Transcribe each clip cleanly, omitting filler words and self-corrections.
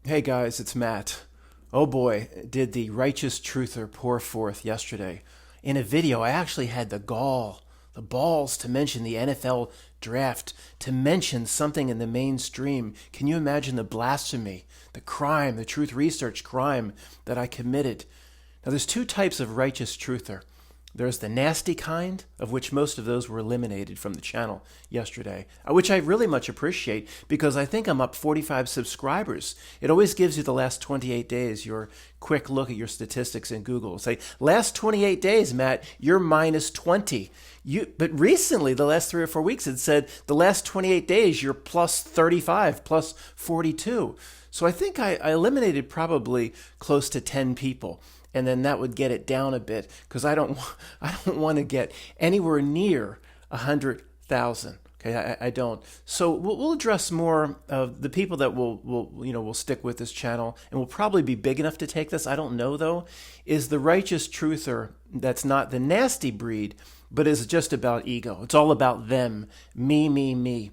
Hey guys, it's Matt. Oh boy, did the righteous truther pour forth yesterday. In a video, I actually had the balls to mention the NFL draft, to mention something in the mainstream. Can you imagine the blasphemy, the crime, the truth research crime that I committed? Now, there's two types of righteous truther. There's the nasty kind, of which most of those were eliminated from the channel yesterday, which I really much appreciate because I think I'm up 45 subscribers. It always gives you the last 28 days, your quick look at your statistics in Google. Say, last 28 days, Matt, you're minus 20. But recently, the last 3 or 4 weeks, it said the last 28 days, you're plus 35, plus 42. So I think I eliminated probably close to 10 people, and then that would get it down a bit because I don't want to get anywhere near 100,000. Okay, I don't. So we'll address more of the people that will stick with this channel and will probably be big enough to take this. I don't know though. Is the righteous truther that's not the nasty breed, but is just about ego. It's all about them, me, me, me.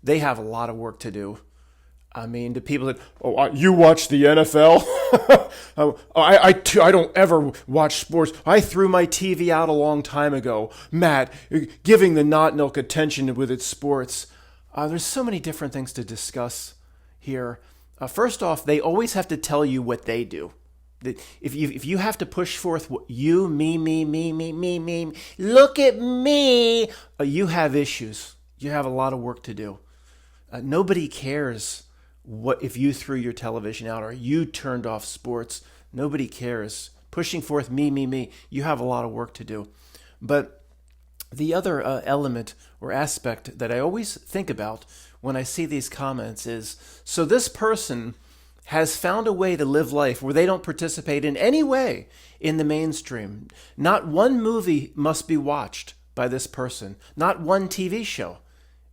They have a lot of work to do. I mean, the people that, you watch the NFL? I don't ever watch sports. I threw my TV out a long time ago. Matt, giving the not milk attention with its sports. There's so many different things to discuss here. First off, they always have to tell you what they do. If you have to push forth you, me, look at me, you have issues. You have a lot of work to do. Nobody cares what if you threw your television out or you turned off sports. Nobody cares. Pushing forth me, you have a lot of work to do. But the other element or aspect that I always think about when I see these comments is, so this person has found a way to live life where they don't participate in any way in the mainstream. Not one movie must be watched by this person, not one TV show.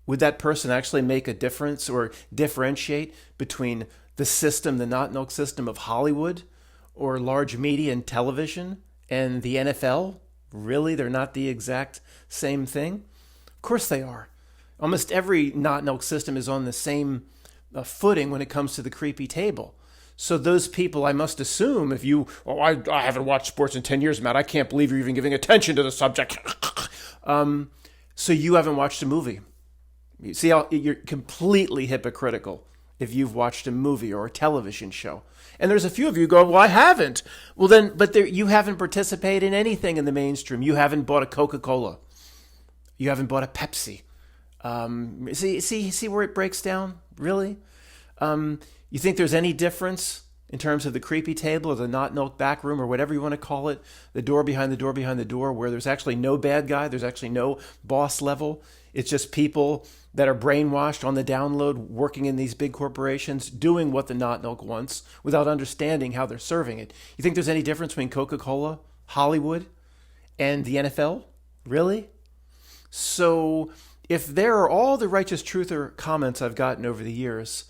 Would that person actually make a difference or differentiate between the system, the not milk system of Hollywood or large media and television and the NFL? Really? They're not the exact same thing? Of course they are. Almost every not milk system is on the same footing when it comes to the creepy table. So those people, I must assume, if you, I haven't watched sports in 10 years, Matt, I can't believe you're even giving attention to the subject. So you haven't watched a movie. You see how you're completely hypocritical if you've watched a movie or a television show. And there's a few of you who go, well, I haven't. Well, then, but you haven't participated in anything in the mainstream. You haven't bought a Coca-Cola. You haven't bought a Pepsi. See where it breaks down? Really? You think there's any difference in terms of the creepy table or the not milk back room or whatever you want to call it, the door behind the door behind the door, where there's actually no bad guy, there's actually no boss level. It's just people that are brainwashed on the download, working in these big corporations, doing what the not milk wants without understanding how they're serving it. You think there's any difference between Coca-Cola, Hollywood, and the NFL? Really? So if there are all the righteous truther comments I've gotten over the years,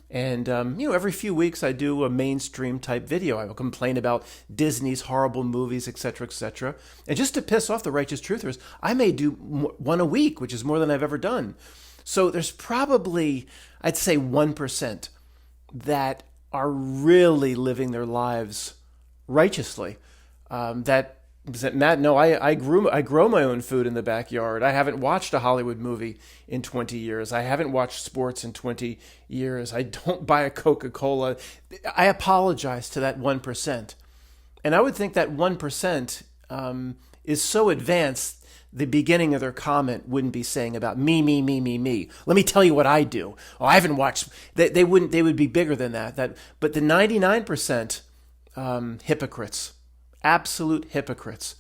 and, every few weeks I do a mainstream type video. I will complain about Disney's horrible movies, etc. And just to piss off the righteous truthers, I may do one a week, which is more than I've ever done. So there's probably, I'd say 1% that are really living their lives righteously. Matt, no, I grow my own food in the backyard. I haven't watched a Hollywood movie in 20 years. I haven't watched sports in 20 years. I don't buy a Coca-Cola. I apologize to that 1%. And I would think that 1% is so advanced, the beginning of their comment wouldn't be saying about me. Let me tell you what I do. Oh, I haven't watched. They wouldn't. They would be bigger than that. But the 99% hypocrites. Absolute hypocrites.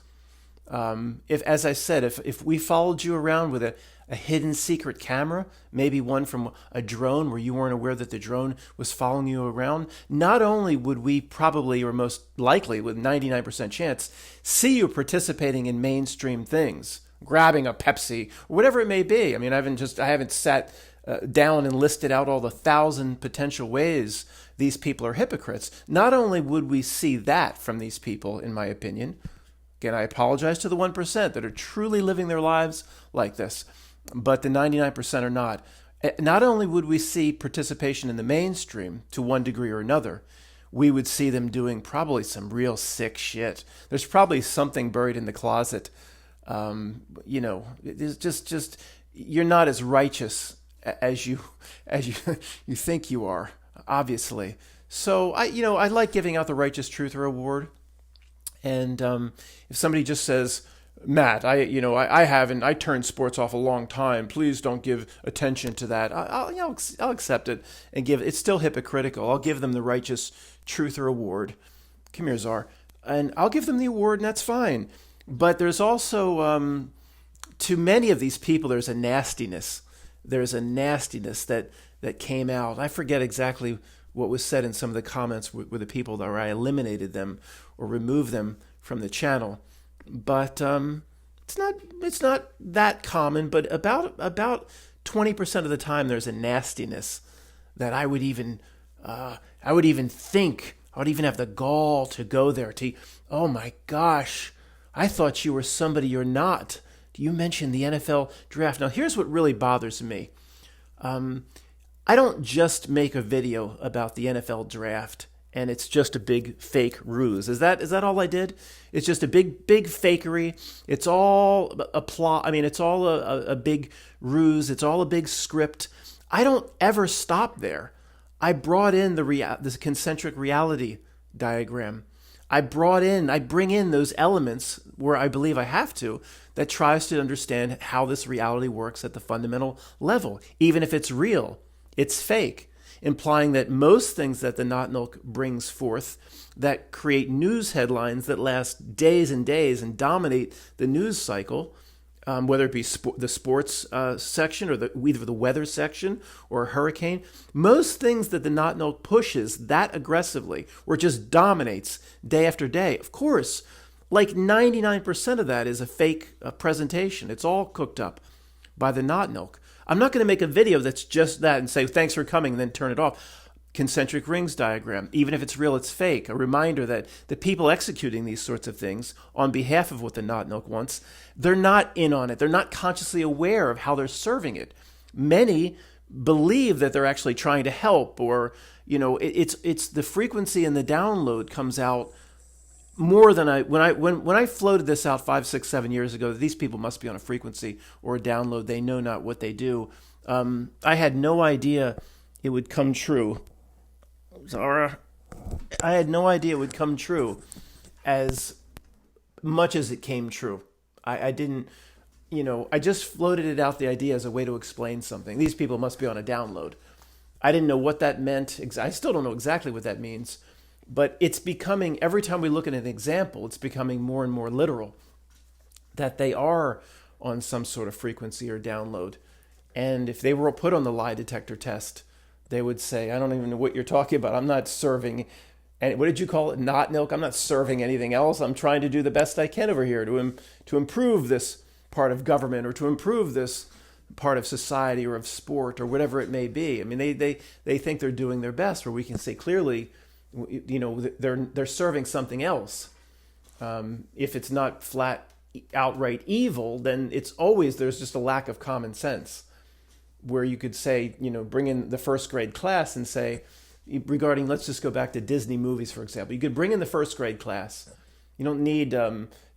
As I said, if we followed you around with a hidden secret camera, maybe one from a drone where you weren't aware that the drone was following you around, not only would we probably, or most likely with 99% chance, see you participating in mainstream things, grabbing a Pepsi, or whatever it may be. I mean, I haven't sat down and listed out all the 1,000 potential ways these people are hypocrites. Not only would we see that from these people, in my opinion, again, I apologize to the 1% that are truly living their lives like this, but the 99% are not. Not only would we see participation in the mainstream to one degree or another, we would see them doing probably some real sick shit. There's probably something buried in the closet. It's just you're not as righteous as you you think you are, obviously. So I like giving out the Righteous Truther Award. And if somebody just says, Matt, I haven't, I turned sports off a long time. Please don't give attention to that. I'll accept it and give. It's still hypocritical. I'll give them the Righteous Truther Award. Come here, Czar, and I'll give them the award, and that's fine. But there's also to many of these people, there's a nastiness. There's a nastiness that came out. I forget exactly what was said in some of the comments with the people that I eliminated them or removed them from the channel. But it's not that common. But about 20% of the time, there's a nastiness that I would even think I would even have the gall to go there. Oh my gosh, I thought you were somebody you're not. You mentioned the NFL draft. Now here's what really bothers me. I don't just make a video about the NFL draft and it's just a big fake ruse. Is that all I did? It's just a big fakery. It's all a plot. I mean, it's all a big ruse. It's all a big script. I don't ever stop there. I brought in this concentric reality diagram. I bring in those elements where I believe I have to, that tries to understand how this reality works at the fundamental level. Even if it's real, it's fake, implying that most things that the Not Milk brings forth that create news headlines that last days and days and dominate the news cycle, whether it be the sports section or either the weather section or a hurricane, most things that the Not Milk pushes that aggressively or just dominates day after day, of course, like 99% of that is a fake presentation. It's all cooked up by the Not Milk. I'm not going to make a video that's just that and say, thanks for coming, and then turn it off. Concentric rings diagram. Even if it's real, it's fake. A reminder that the people executing these sorts of things on behalf of what the Not Milk wants, they're not in on it. They're not consciously aware of how they're serving it. Many believe that they're actually trying to help, or it's the frequency and the download comes out more than when I floated this out 5, 6, 7 years ago. These people must be on a frequency or a download. They know not what they do. I had no idea it would come true. Zara, I had no idea it would come true as much as it came true. I didn't, I just floated it out, the idea, as a way to explain something. These people must be on a download. I didn't know what that meant. I still don't know exactly what that means. But it's becoming, every time we look at an example, it's becoming more and more literal that they are on some sort of frequency or download. And if they were put on the lie detector test, they would say, I don't even know what you're talking about. I'm not serving, and what did you call it? Not milk. I'm not serving anything else. I'm trying to do the best I can over here to improve this part of government or to improve this part of society or of sport or whatever it may be. I mean, they think they're doing their best, where we can say clearly, they're serving something else. If it's not flat outright evil, then there's just a lack of common sense, where you could say, bring in the first grade class and say, regarding, let's just go back to Disney movies, for example. You could bring in the first grade class. You don't need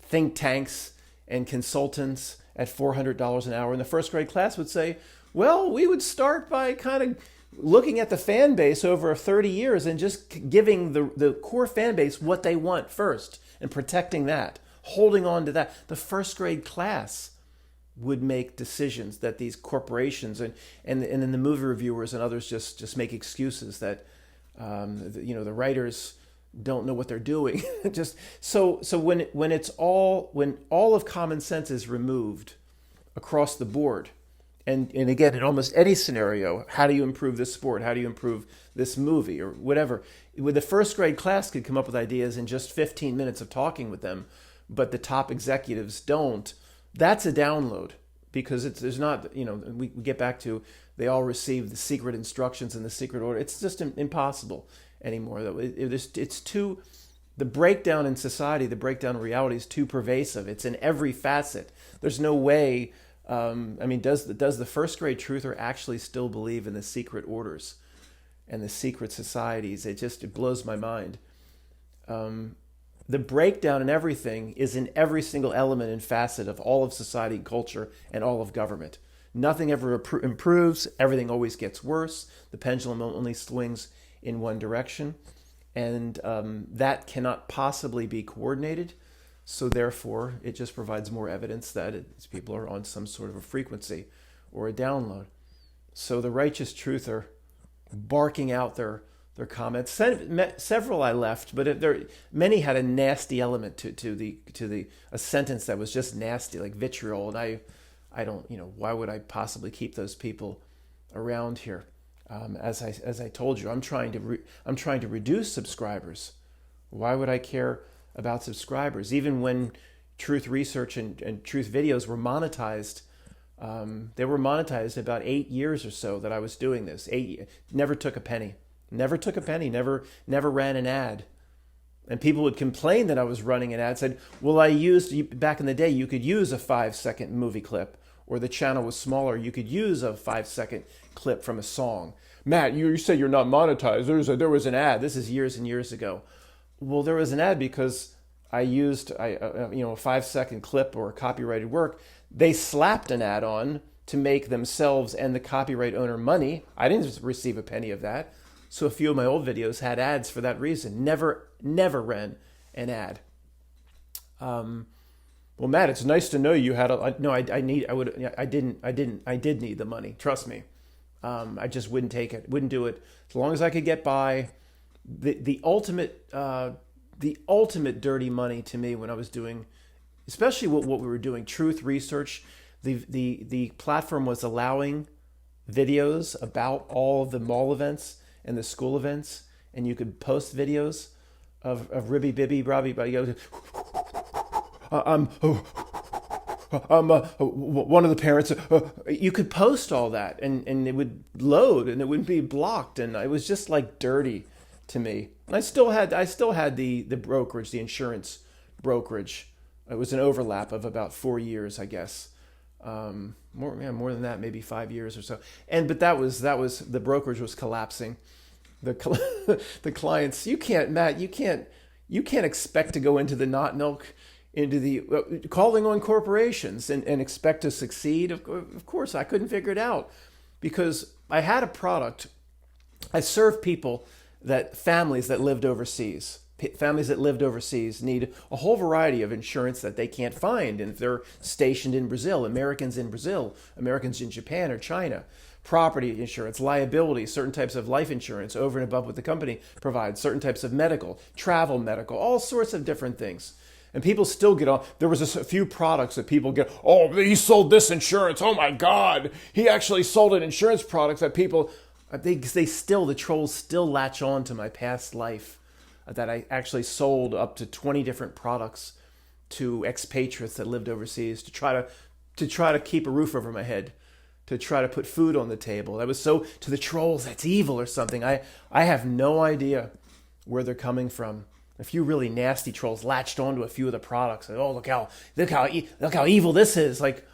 think tanks and consultants at $400 an hour. And the first grade class would say, well, we would start by kind of looking at the fan base over 30 years and just giving the core fan base what they want first and protecting that, holding on to that. The first grade class would make decisions that these corporations and then the movie reviewers and others just make excuses that the writers don't know what they're doing. Just so when all of common sense is removed across the board, and again, in almost any scenario, how do you improve this sport? How do you improve this movie or whatever? With the first grade class could come up with ideas in just 15 minutes of talking with them, but the top executives don't. That's a download, because there's not, we get back to, they all receive the secret instructions and the secret order. It's just impossible anymore. It's too, the breakdown in society, the breakdown in reality is too pervasive. It's in every facet. There's no way I mean, does the first grade truther actually still believe in the secret orders and the secret societies? It blows my mind. The breakdown in everything is in every single element and facet of all of society and culture and all of government. Nothing ever improves. Everything always gets worse. The pendulum only swings in one direction. And that cannot possibly be coordinated. So therefore, it just provides more evidence that people are on some sort of a frequency or a download. So the righteous truther barking out their comments. Several I left, but many had a nasty element to a sentence that was just nasty, like vitriol. And I don't, why would I possibly keep those people around here? As I told you, I'm trying to reduce subscribers. Why would I care about subscribers? Even when Truth Research and Truth Videos were monetized, they were monetized about 8 years or so that I was doing this. Never took a penny. Never took a penny. Never ran an ad. And people would complain that I was running an ad. Said, well, back in the day, you could use a 5-second movie clip, or the channel was smaller. You could use a 5-second clip from a song. Matt, you said you're not monetized. There was an ad. This is years and years ago. Well, there was an ad because I used a 5-second clip or copyrighted work. They slapped an ad on to make themselves and the copyright owner money. I didn't receive a penny of that. So a few of my old videos had ads for that reason. Never ran an ad. Well, Matt, it's nice to know you had I did need the money. Trust me. I just wouldn't take it. Wouldn't do it as long as I could get by. The ultimate dirty money to me when I was doing, especially what we were doing, Truth Research. The platform was allowing videos about all of the mall events and the school events, and you could post videos of Ribby Bibby Robbie. One of the parents. You could post all that, and it would load, and it wouldn't be blocked, and it was just like dirty to me. And I still had the brokerage, the insurance brokerage. It was an overlap of about 4 years, I guess. More than that, maybe 5 years or so. But that was the brokerage was collapsing. The clients, you can't expect to go into the not milk, into the calling on corporations and expect to succeed. Of course, I couldn't figure it out because I had a product. I served families that lived overseas. Families that lived overseas need a whole variety of insurance that they can't find. And if they're stationed in Brazil, Americans in Japan or China, property insurance, liability, certain types of life insurance over and above what the company provides, certain types of medical, travel medical, all sorts of different things. And people still get on. There was a few products that people get, oh, he sold this insurance. Oh my God. He actually sold an insurance product that people, the trolls still latch on to my past life. That I actually sold up to 20 different products to expatriates that lived overseas to try to keep a roof over my head, to try to put food on the table. That was so, to the trolls, that's evil or something. I have no idea where they're coming from. A few really nasty trolls latched onto a few of the products. Like, oh, look how evil this is. Like,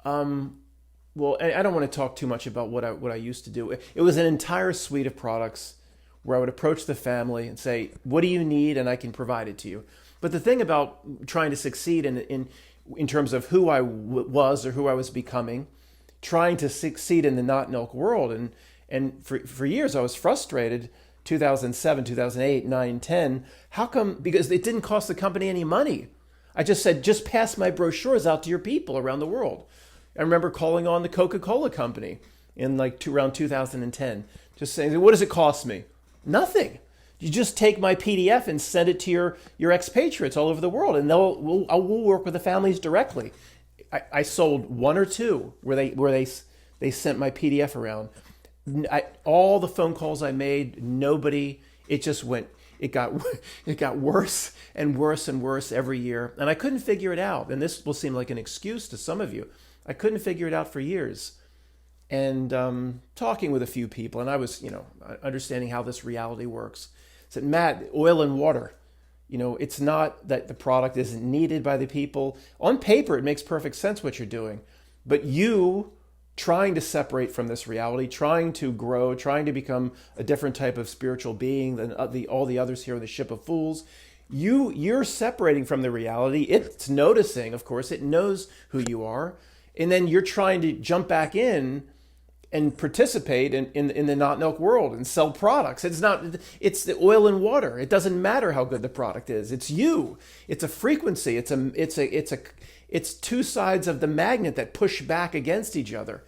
well, I don't want to talk too much about what I used to do. It was an entire suite of products where I would approach the family and say, what do you need? And I can provide it to you. But the thing about trying to succeed in terms of who I was or who I was becoming, trying to succeed in the not milk world. And for years I was frustrated, 2007, 2008, 9, 10. How come? Because it didn't cost the company any money. I just said, just pass my brochures out to your people around the world. I remember calling on the Coca-Cola company in around 2010, just saying, what does it cost me? Nothing. You just take my PDF and send it to your expatriates all over the world, and we'll work with the families directly. I sold one or two where they sent my PDF around. All the phone calls I made, nobody. It just went. It got worse and worse and worse every year, and I couldn't figure it out. And this will seem like an excuse to some of you. I couldn't figure it out for years. And talking with a few people, and I was, understanding how this reality works. I said, Matt, oil and water, it's not that the product isn't needed by the people. On paper, it makes perfect sense what you're doing. But you trying to separate from this reality, trying to grow, trying to become a different type of spiritual being than all the others here in the ship of fools, you're separating from the reality. It's noticing, of course, it knows who you are, and then you're trying to jump back in and participate in the not milk world and sell products. It's the oil and water. It doesn't matter how good the product is. It's you. It's a frequency. It's two sides of the magnet that push back against each other.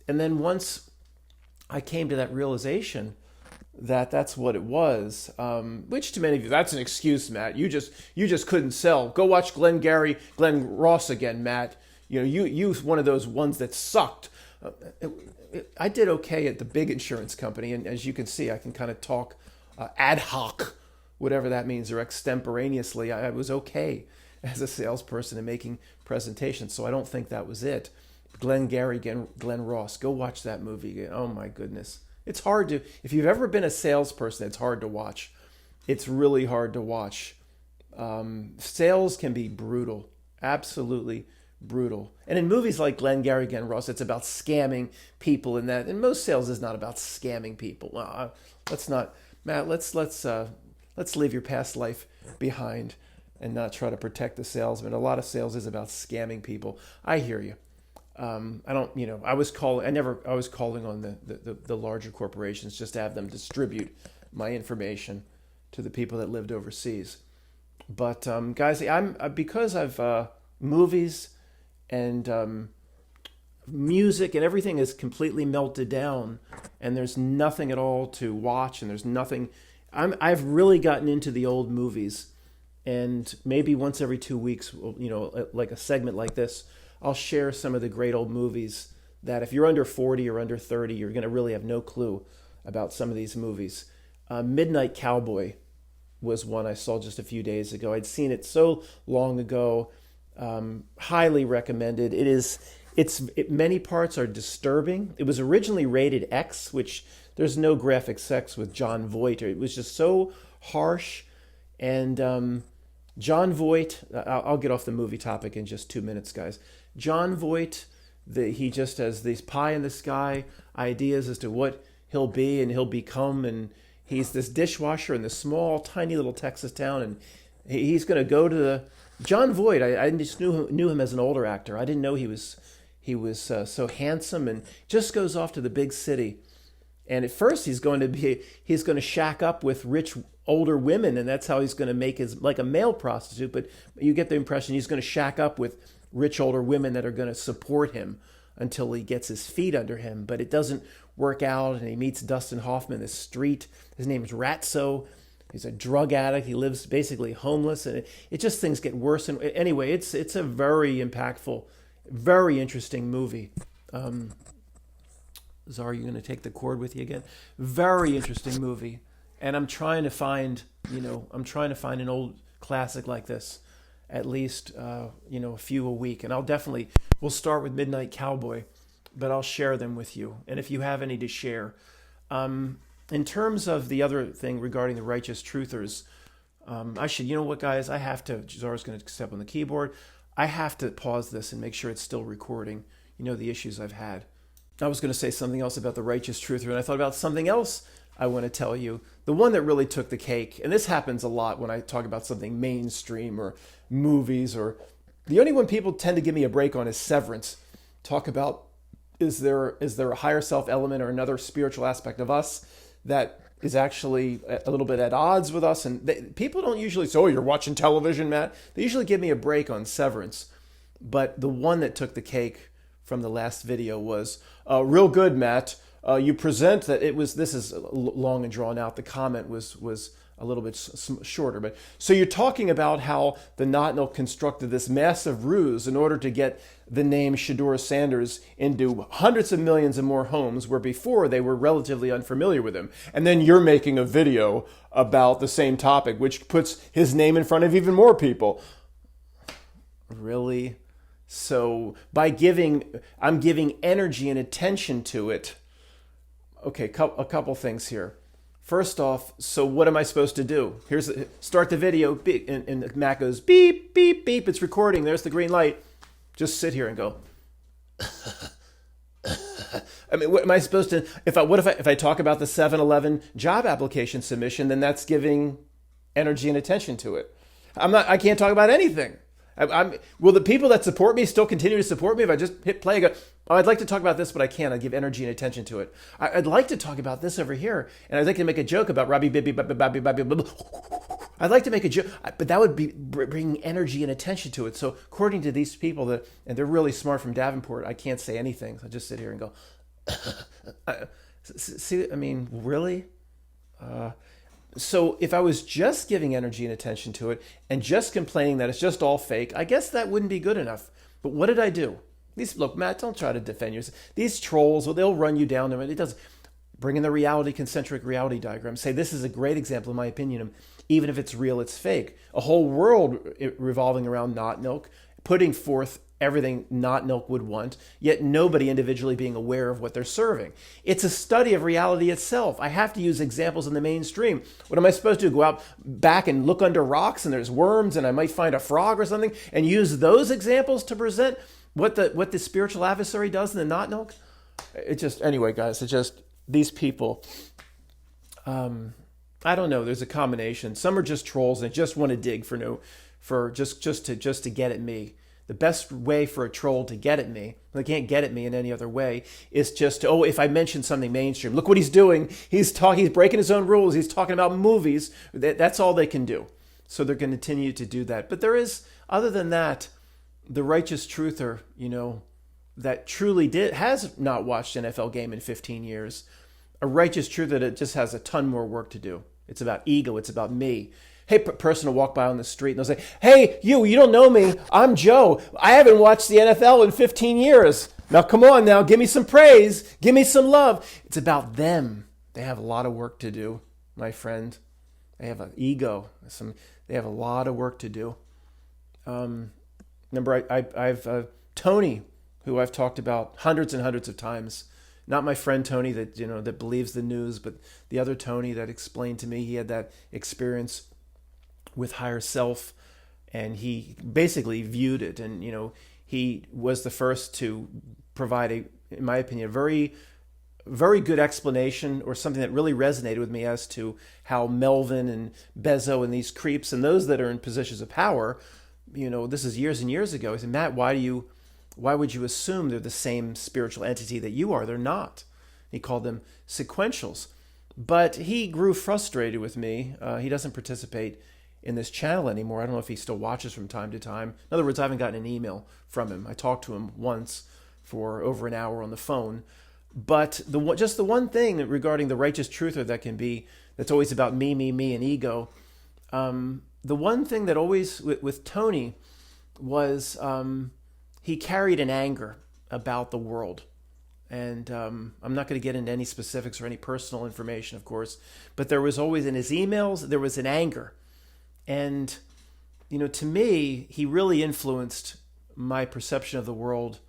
And then once I came to that realization that that's what it was, which to many of you, that's an excuse, Matt. You just couldn't sell. Go watch Glenn Ross again, Matt. You one of those ones that sucked. I did okay at the big insurance company, and as you can see, I can kind of talk ad hoc, whatever that means, or extemporaneously. I was okay as a salesperson and making presentations, so I don't think that was it. Glenn Ross, go watch that movie. Oh my goodness. It's hard to, if you've ever been a salesperson, it's hard to watch. It's really hard to watch. Sales can be brutal, absolutely brutal. And in movies like Glenn Ross, it's about scamming people and that. And most sales is not about scamming people. Let's not, Matt. Let's leave your past life behind and not try to protect the salesman. A lot of sales is about scamming people. I hear you. I was calling on the larger corporations just to have them distribute my information to the people that lived overseas. But guys, because I've movies and music and everything is completely melted down, and there's nothing at all to watch, and there's nothing. I've really gotten into the old movies, and maybe once every 2 weeks, like a segment like this, I'll share some of the great old movies that if you're under 40 or under 30, you're going to really have no clue about some of these movies. Midnight Cowboy was one I saw just a few days ago. I'd seen it so long ago. Highly recommended. Many parts are disturbing. It was originally rated X, which there's no graphic sex with John Voight. It was just so harsh. And John Voight, I'll get off the movie topic in just 2 minutes, guys. John Voight, he just has these pie in the sky ideas as to what he'll be and he'll become. And he's this dishwasher in this small, tiny little Texas town. And he's going to go to John Voight. I just knew him as an older actor. I didn't know he was so handsome, and just goes off to the big city. And at first he's going to shack up with rich older women, and that's how he's going to make his, like a male prostitute. But you get the impression he's going to shack up with rich older women that are going to support him until he gets his feet under him. But it doesn't work out, and he meets Dustin Hoffman in the street. His name is Ratso. He's a drug addict. He lives basically homeless, and it just, things get worse. And anyway, it's a very impactful, very interesting movie. Czar, you going to take the cord with you again? Very interesting movie. And I'm trying to find an old classic like this, at least, a few a week. And we'll start with Midnight Cowboy, but I'll share them with you. And if you have any to share. In terms of the other thing regarding the righteous truthers, you know what, guys? Czar's going to step on the keyboard. I have to pause this and make sure it's still recording. The issues I've had. I was going to say something else about the righteous truther, and I thought about something else I want to tell you. The one that really took the cake, and this happens a lot when I talk about something mainstream or movies, or the only one people tend to give me a break on is Severance. Talk about, is there a higher self element or another spiritual aspect of us that is actually a little bit at odds with us? And people don't usually say, oh, you're watching television, Matt. They usually give me a break on Severance. But the one that took the cake from the last video was real good, Matt. You present that this is long and drawn out. The comment was a little bit shorter. But so you're talking about how the Not Milk constructed this massive ruse in order to get the name Shedeur Sanders into hundreds of millions and more homes where before they were relatively unfamiliar with him. And then you're making a video about the same topic, which puts his name in front of even more people. Really? So I'm giving energy and attention to it. Okay, a couple things here. First off, so what am I supposed to do? Start the video, beep, and Mac goes beep, beep, beep. It's recording. There's the green light. Just sit here and go, I mean, what am I supposed to? If I talk about the 7-Eleven job application submission, then that's giving energy and attention to it. I'm not. I can't talk about anything. Will the people that support me still continue to support me if I just hit play and go, oh, I'd like to talk about this, but I can't. I give energy and attention to it. I'd like to talk about this over here, and I'd like to make a joke about Robbie Bibby, I'd like to make a joke, but that would be bringing energy and attention to it. So according to these people, and they're really smart from Davenport, I can't say anything. So I just sit here and go, see, I mean, really? So if I was just giving energy and attention to it and just complaining that it's just all fake, I guess that wouldn't be good enough. But what did I do? Look, Matt, don't try to defend yourself. These trolls, well, they'll run you down. It does bring in the concentric reality diagram. Say this is a great example, in my opinion. Even if it's real, it's fake. A whole world revolving around not milk, putting forth everything not milk would want, yet nobody individually being aware of what they're serving. It's a study of reality itself. I have to use examples in the mainstream. What am I supposed to do? Go out back and look under rocks and there's worms and I might find a frog or something and use those examples to present what the spiritual adversary does in the not milk? Anyway, guys, these people, I don't know. There's a combination. Some are just trolls and just want to dig just to get at me. The best way for a troll to get at me, they can't get at me in any other way, is just if I mention something mainstream, look what he's doing. He's breaking his own rules. He's talking about movies. That's all they can do. So they're going to continue to do that. But there is, other than that, the righteous truther, that truly has not watched an NFL game in 15 years. A righteous truther that just has a ton more work to do. It's about ego. It's about me. Hey, person will walk by on the street and they'll say, hey, you don't know me. I'm Joe. I haven't watched the NFL in 15 years. Now, come on now. Give me some praise. Give me some love. It's about them. They have a lot of work to do, my friend. They have an ego. They have a lot of work to do. Remember, I've Tony, who I've talked about hundreds and hundreds of times. Not my friend Tony that believes the news, but the other Tony that explained to me he had that experience with higher self, and he basically viewed it, and he was the first to provide in my opinion, a very, very good explanation, or something that really resonated with me as to how Melvin and Bezos and these creeps and those that are in positions of power, this is years and years ago. He said, Matt, why would you assume they're the same spiritual entity that you are? They're not. He called them sequentials. But he grew frustrated with me. He doesn't participate in this channel anymore. I don't know if he still watches from time to time. In other words, I haven't gotten an email from him. I talked to him once for over an hour on the phone. But just the one thing regarding the righteous truther that's always about me, and ego. The one thing that always with Tony was he carried an anger about the world. And I'm not going to get into any specifics or any personal information, of course, but there was always in his emails, there was an anger. And, to me, he really influenced my perception of the world,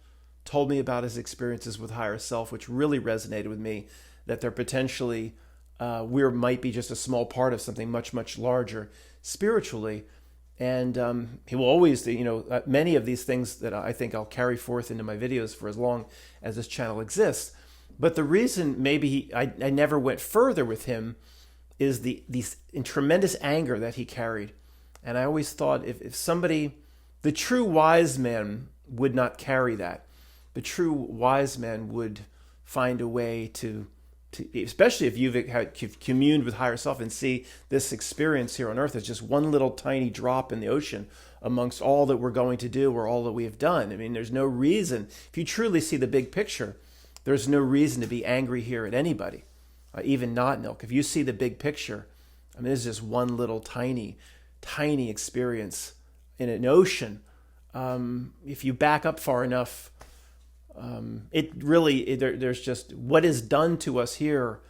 told me about his experiences with higher self, which really resonated with me, that they're potentially, we might be just a small part of something much, much larger spiritually. And he will always, many of these things that I think I'll carry forth into my videos for as long as this channel exists. But the reason maybe I never went further with him is the tremendous anger that he carried. And I always thought if somebody, the true wise man would not carry that. The true wise man would find a way to especially if you've communed with higher self and see this experience here on earth as just one little tiny drop in the ocean amongst all that we're going to do or all that we have done. I mean, there's no reason, if you truly see the big picture, there's no reason to be angry here at anybody, even not milk. If you see the big picture, I mean, this is just one little tiny, tiny experience in an ocean. If you back up far enough, there's just what is done to us here.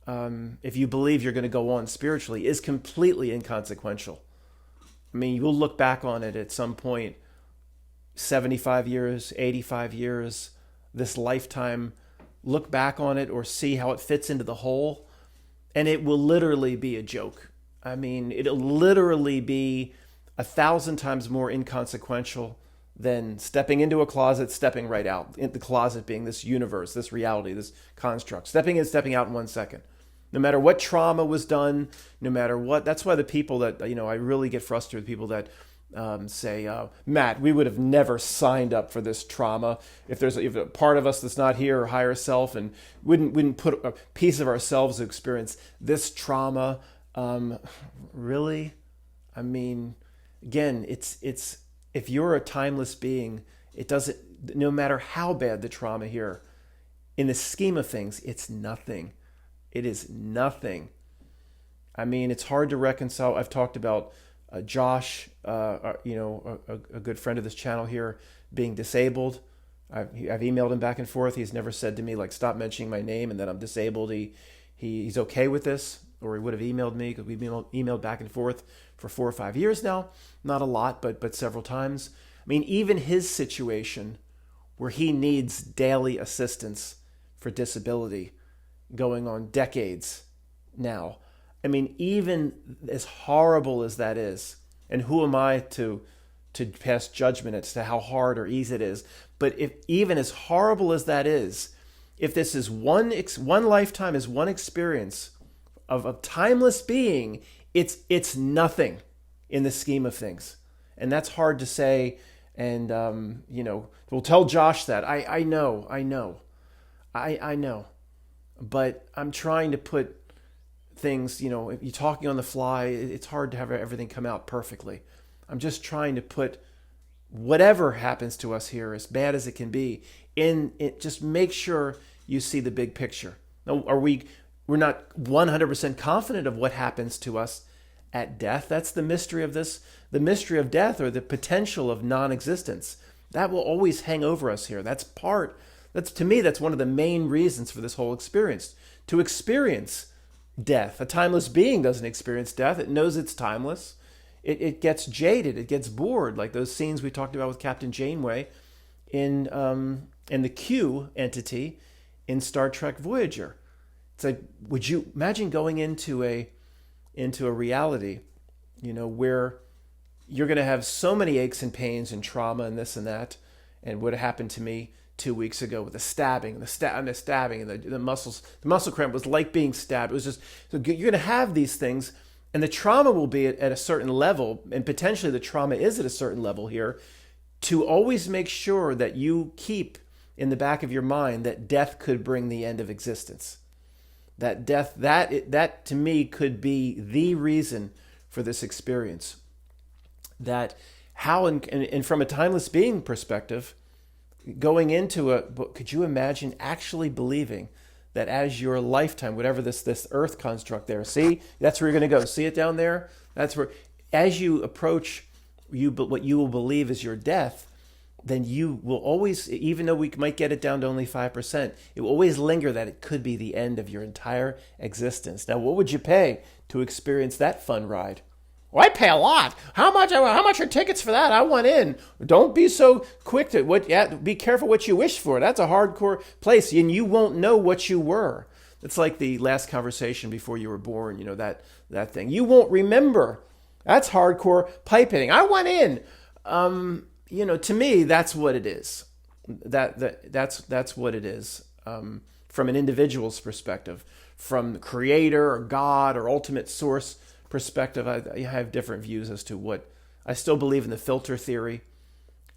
If you believe you're going to go on spiritually, is completely inconsequential. I mean, you'll look back on it at some point, 75 years, 85 years, this lifetime, look back on it or see how it fits into the whole, and it will literally be a joke. I mean, it'll literally be 1,000 times more inconsequential than stepping into a closet, stepping right out. In the closet being this universe, this reality, this construct. Stepping in, stepping out in 1 second. No matter what trauma was done, no matter what. That's why the people that, I really get frustrated with people that say, Matt, we would have never signed up for this trauma. If there's if a part of us that's not here, or higher self, and wouldn't put a piece of ourselves to experience this trauma. Really? I mean, again, it's if you're a timeless being, it doesn't, no matter how bad the trauma here, in the scheme of things, it's nothing. It is nothing. I mean, it's hard to reconcile. I've talked about Josh, a good friend of this channel here, being disabled. I've emailed him back and forth. He's never said to me, like, stop mentioning my name and that I'm disabled. He's okay with this, or he would have emailed me, because we've emailed back and forth for 4 or 5 years now. Not a lot, but several times. I mean, even his situation where he needs daily assistance for disability going on decades now. I mean, even as horrible as that is, and who am I to pass judgment as to how hard or easy it is, but if even as horrible as that is, if this is one lifetime, is one experience of a timeless being, it's nothing in the scheme of things. And that's hard to say. And, we'll tell Josh that. I know. But I'm trying to put things, if you're talking on the fly, it's hard to have everything come out perfectly. I'm just trying to put whatever happens to us here, as bad as it can be, in it. Just make sure you see the big picture. Now, we're not 100% confident of what happens to us at death. That's the mystery of this, the mystery of death, or the potential of non-existence. That will always hang over us here. That's to me, that's one of the main reasons for this whole experience. To experience death. A timeless being doesn't experience death. It knows it's timeless. It gets jaded. It gets bored, like those scenes we talked about with Captain Janeway in the Q entity in Star Trek Voyager. It's like, would you imagine going into a reality, where you're going to have so many aches and pains and trauma and this and that, and what happened to me 2 weeks ago with the stabbing and the muscle cramp was like being stabbed. It was just, so you're going to have these things, and the trauma will be at a certain level, and potentially the trauma is at a certain level here, to always make sure that you keep in the back of your mind that death could bring the end of existence. That death, that to me could be the reason for this experience. That how, and from a timeless being perspective, going into could you imagine actually believing that as your lifetime, whatever this earth construct there, see, that's where you're going to go. See it down there? That's where, as you approach what you will believe is your death, then you will always, even though we might get it down to only 5%, it will always linger that it could be the end of your entire existence. Now, what would you pay to experience that fun ride? Well, I pay a lot. How much are tickets for that? I want in. Don't be so quick to be careful what you wish for. That's a hardcore place, and you won't know what you were. It's like the last conversation before you were born, that thing. You won't remember. That's hardcore pipe hitting. I want in. To me, that's what it is. That's what it is. From an individual's perspective, from the creator or God or ultimate source perspective, I have different views as to what. I still believe in the filter theory.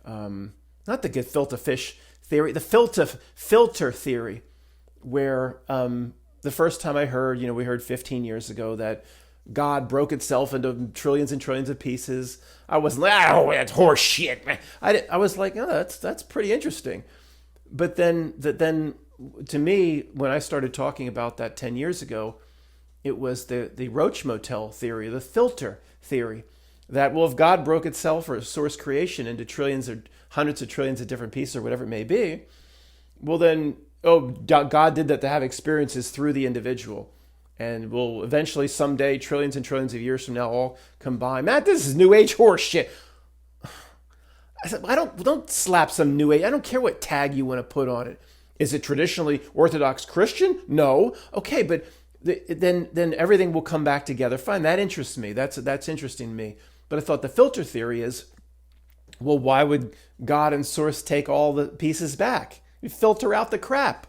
Not the gefilte fish theory, the filter theory, where the first time I heard, we heard 15 years ago that God broke itself into trillions and trillions of pieces. I wasn't like, oh, that's horse shit, man. I was like, oh, that's pretty interesting. But then to me, when I started talking about that 10 years ago, it was the Roach Motel theory, the filter theory, that, well, if God broke itself or source creation into trillions or hundreds of trillions of different pieces or whatever it may be, well then, God did that to have experiences through the individual. And we'll eventually someday, trillions and trillions of years from now, all combine. Matt, this is New Age horse shit. I said, don't slap some New Age. I don't care what tag you want to put on it. Is it traditionally Orthodox Christian? No. Okay, but then everything will come back together. Fine, that interests me. That's interesting to me. But I thought the filter theory is, Well, why would God and Source take all the pieces back? You filter out the crap.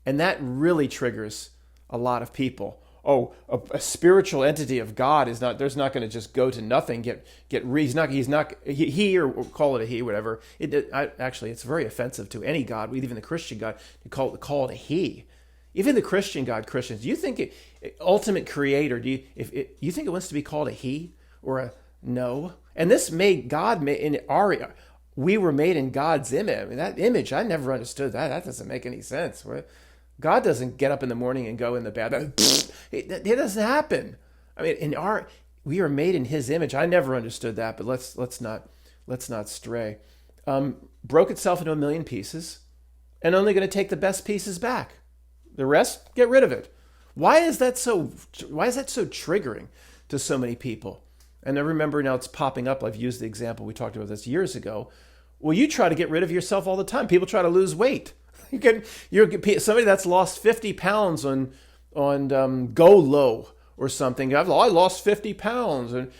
And that really triggers a lot of people. Oh, a spiritual entity of God is not. There's not going to just go to nothing. He's not. He or call it a he, whatever. Actually, it's very offensive to any God, even the Christian God, to call it a he. Even the Christian God, Christians. Do you think ultimate creator? You think it wants to be called a he or a no? And this made God in our. We were made in God's image. I mean, that image, I never understood that. That doesn't make any sense. God doesn't get up in the morning and go in the bed. It doesn't happen. I mean, we are made in His image. I never understood that, but let's not stray. Broke itself into a million pieces, and only going to take the best pieces back. The rest, get rid of it. Why is that so triggering to so many people? And I remember now it's popping up. I've used the example we talked about this years ago. Well, you try to get rid of yourself all the time. People try to lose weight. You're somebody that's lost 50 pounds on Go Low or something. I lost 50 pounds, and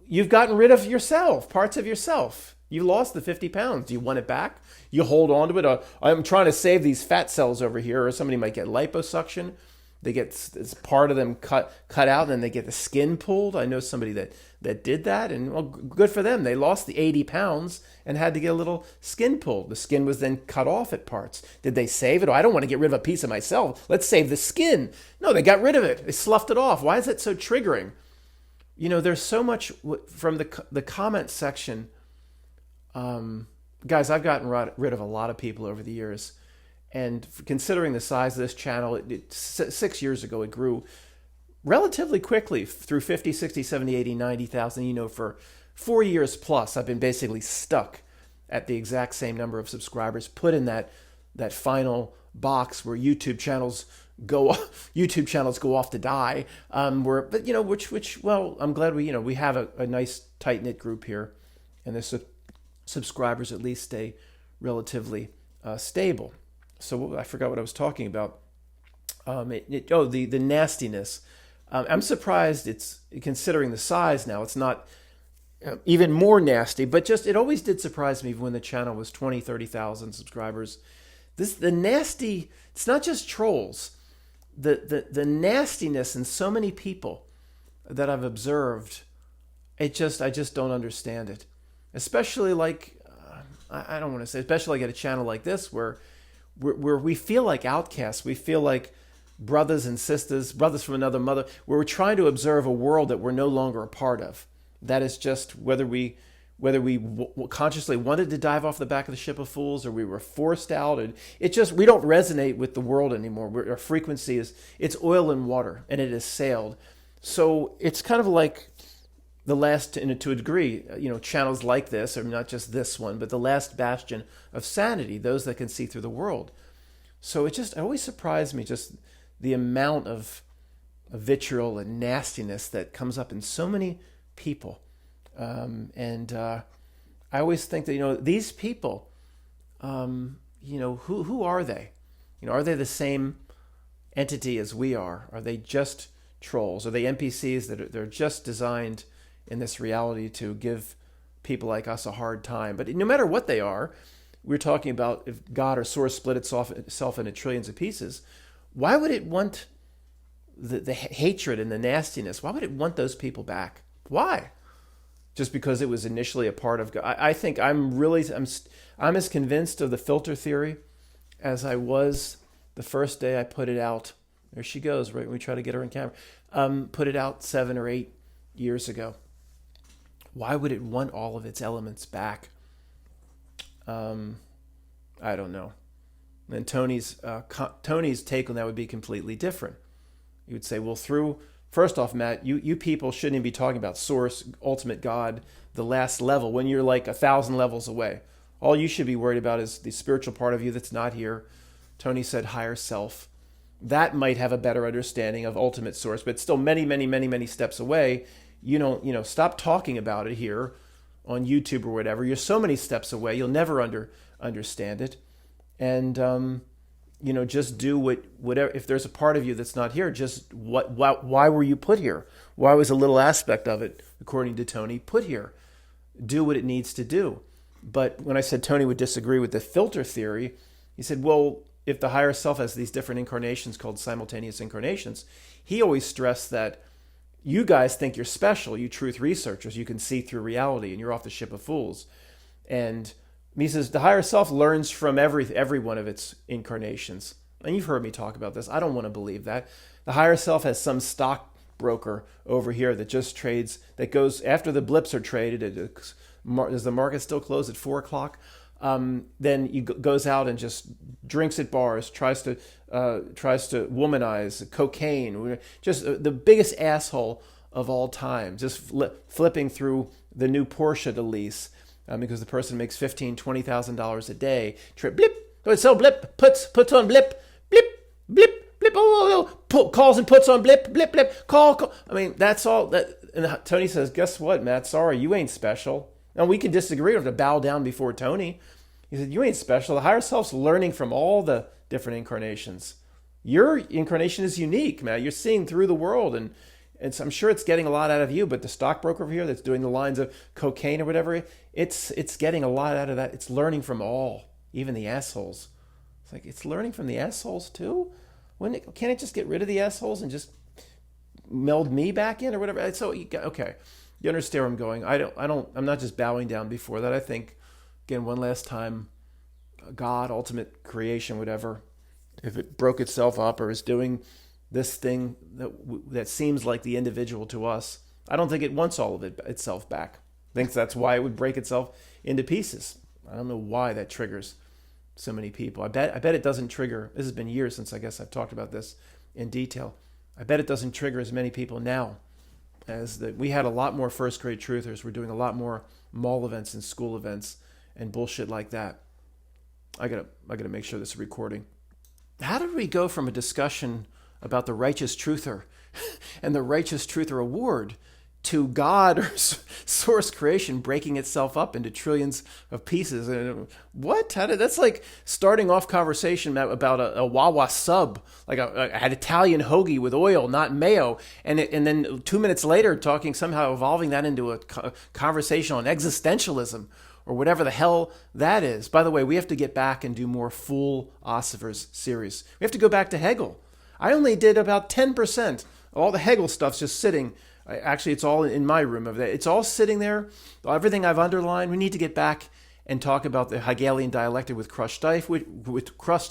you've gotten rid of yourself, parts of yourself. You lost the 50 pounds. Do you want it back? You hold on to it. I'm trying to save these fat cells over here, or somebody might get liposuction. They get part of them cut out, and then they get the skin pulled. I know somebody that did that, and well, good for them. They lost the 80 pounds and had to get a little skin pulled. The skin was then cut off at parts. Did they save it? Oh, I don't want to get rid of a piece of myself. Let's save the skin. No, they got rid of it. They sloughed it off. Why is that so triggering? There's so much from the comment section. Guys, I've gotten rid of a lot of people over the years. And considering the size of this channel, 6 years ago, it grew relatively quickly through 50, 60, 70, 80, 90,000. For 4 years plus, I've been basically stuck at the exact same number of subscribers, put in that final box where YouTube channels go off to die. I'm glad we have a nice tight knit group here, and the subscribers at least stay relatively stable. So I forgot what I was talking about. The nastiness. I'm surprised it's, considering the size now, it's not even more nasty, but just, it always did surprise me when the channel was 20, 30,000 subscribers. The nasty, it's not just trolls. The nastiness in so many people that I've observed, I just don't understand it. Especially I don't want to say, especially like at a channel like this where we feel like outcasts. We feel like brothers and sisters, brothers from another mother, where we're trying to observe a world that we're no longer a part of. That is just whether we consciously wanted to dive off the back of the ship of fools or we were forced out. And we don't resonate with the world anymore. Our frequency it's oil and water, and it has sailed. So it's kind of like the last, to a degree, channels like this, or not just this one, but the last bastion of sanity, those that can see through the world. So it always surprised me, just the amount of vitriol and nastiness that comes up in so many people. I always think that, these people, who are they? Are they the same entity as we are? Are they just trolls? Are they NPCs that they're just designed in this reality to give people like us a hard time? But no matter what they are, we're talking about if God or Source split itself into trillions of pieces, why would it want the hatred and the nastiness? Why would it want those people back? Why? Just because it was initially a part of God? I think I'm as convinced of the filter theory as I was the first day I put it out. There she goes, right when we try to get her on camera. Put it out 7 or 8 years ago. Why would it want all of its elements back? I don't know. And Tony's take on that would be completely different. He would say, well, first off, Matt, you people shouldn't even be talking about Source, ultimate God, the last level, when you're like 1,000 levels away. All you should be worried about is the spiritual part of you that's not here. Tony said higher self. That might have a better understanding of ultimate Source, but still many, many, many, many steps away. Stop talking about it here on YouTube or whatever. You're so many steps away. You'll never understand it. And, just do whatever. If there's a part of you that's not here, just why were you put here? Why was a little aspect of it, according to Tony, put here? do what it needs to do. But when I said Tony would disagree with the filter theory, he said, well, if the higher self has these different incarnations called simultaneous incarnations, he always stressed that you guys think you're special, you truth researchers, you can see through reality and you're off the ship of fools. And he says the higher self learns from every one of its incarnations. And you've heard me talk about this. I don't want to believe that. The higher self has some stockbroker over here that just trades, that goes after the blips are traded. Does the market still close at 4 o'clock? Then he goes out and just drinks at bars, tries to womanize, cocaine, just the biggest asshole of all time, just flipping through the new Porsche to lease because the person makes $15,000-$20,000 a day. Blip, so blip, puts on blip, blip, blip, blip, calls and puts on blip, blip, blip, call. I mean, that's all. And Tony says, guess what, Matt? Sorry, you ain't special. Now, we can disagree. We have to bow down before Tony. He said, you ain't special. The higher self's learning from all the different incarnations. Your incarnation is unique, man. You're seeing through the world, and I'm sure it's getting a lot out of you, but the stockbroker over here that's doing the lines of cocaine or whatever, it's getting a lot out of that. It's learning from all, even the assholes. It's like, it's learning from the assholes too? Can't it just get rid of the assholes and just meld me back in or whatever? So, okay. You understand where I'm going. I'm not just bowing down before that. I think, again, one last time, God, ultimate creation, whatever, if it broke itself up or is doing this thing that seems like the individual to us, I don't think it wants all of itself back. I think that's why it would break itself into pieces. I don't know why that triggers so many people. I bet it doesn't trigger. This has been years since I guess I've talked about this in detail. I bet it doesn't trigger as many people now. We had a lot more first grade truthers. We're doing a lot more mall events and school events and bullshit like that. I gotta make sure this is recording. How did we go from a discussion about the righteous truther and the righteous truther award to God or source creation breaking itself up into trillions of pieces? And what? That's like starting off conversation about a Wawa sub, like an Italian hoagie with oil, not mayo, and then 2 minutes later somehow evolving that into a conversation on existentialism or whatever the hell that is. By the way, we have to get back and do more Fool Ossifers series. We have to go back to Hegel. I only did about 10%. All the Hegel stuff's just sitting. Actually, it's all in my room. It's all sitting there. Everything I've underlined. We need to get back and talk about the Hegelian dialectic with crushed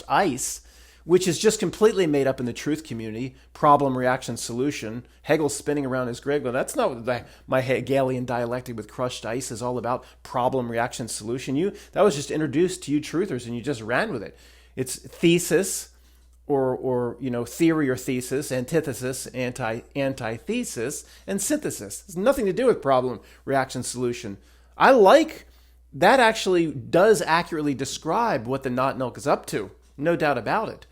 ice, which is just completely made up in the truth community. Problem, reaction, solution. Hegel's spinning around his grave going, that's not what my Hegelian dialectic with crushed ice is all about. Problem, reaction, solution. That was just introduced to you truthers, and you just ran with it. It's thesis, or theory or thesis, antithesis, antithesis, and synthesis. It has nothing to do with problem, reaction, solution. I like that. Actually does accurately describe what the not milk is up to, no doubt about it.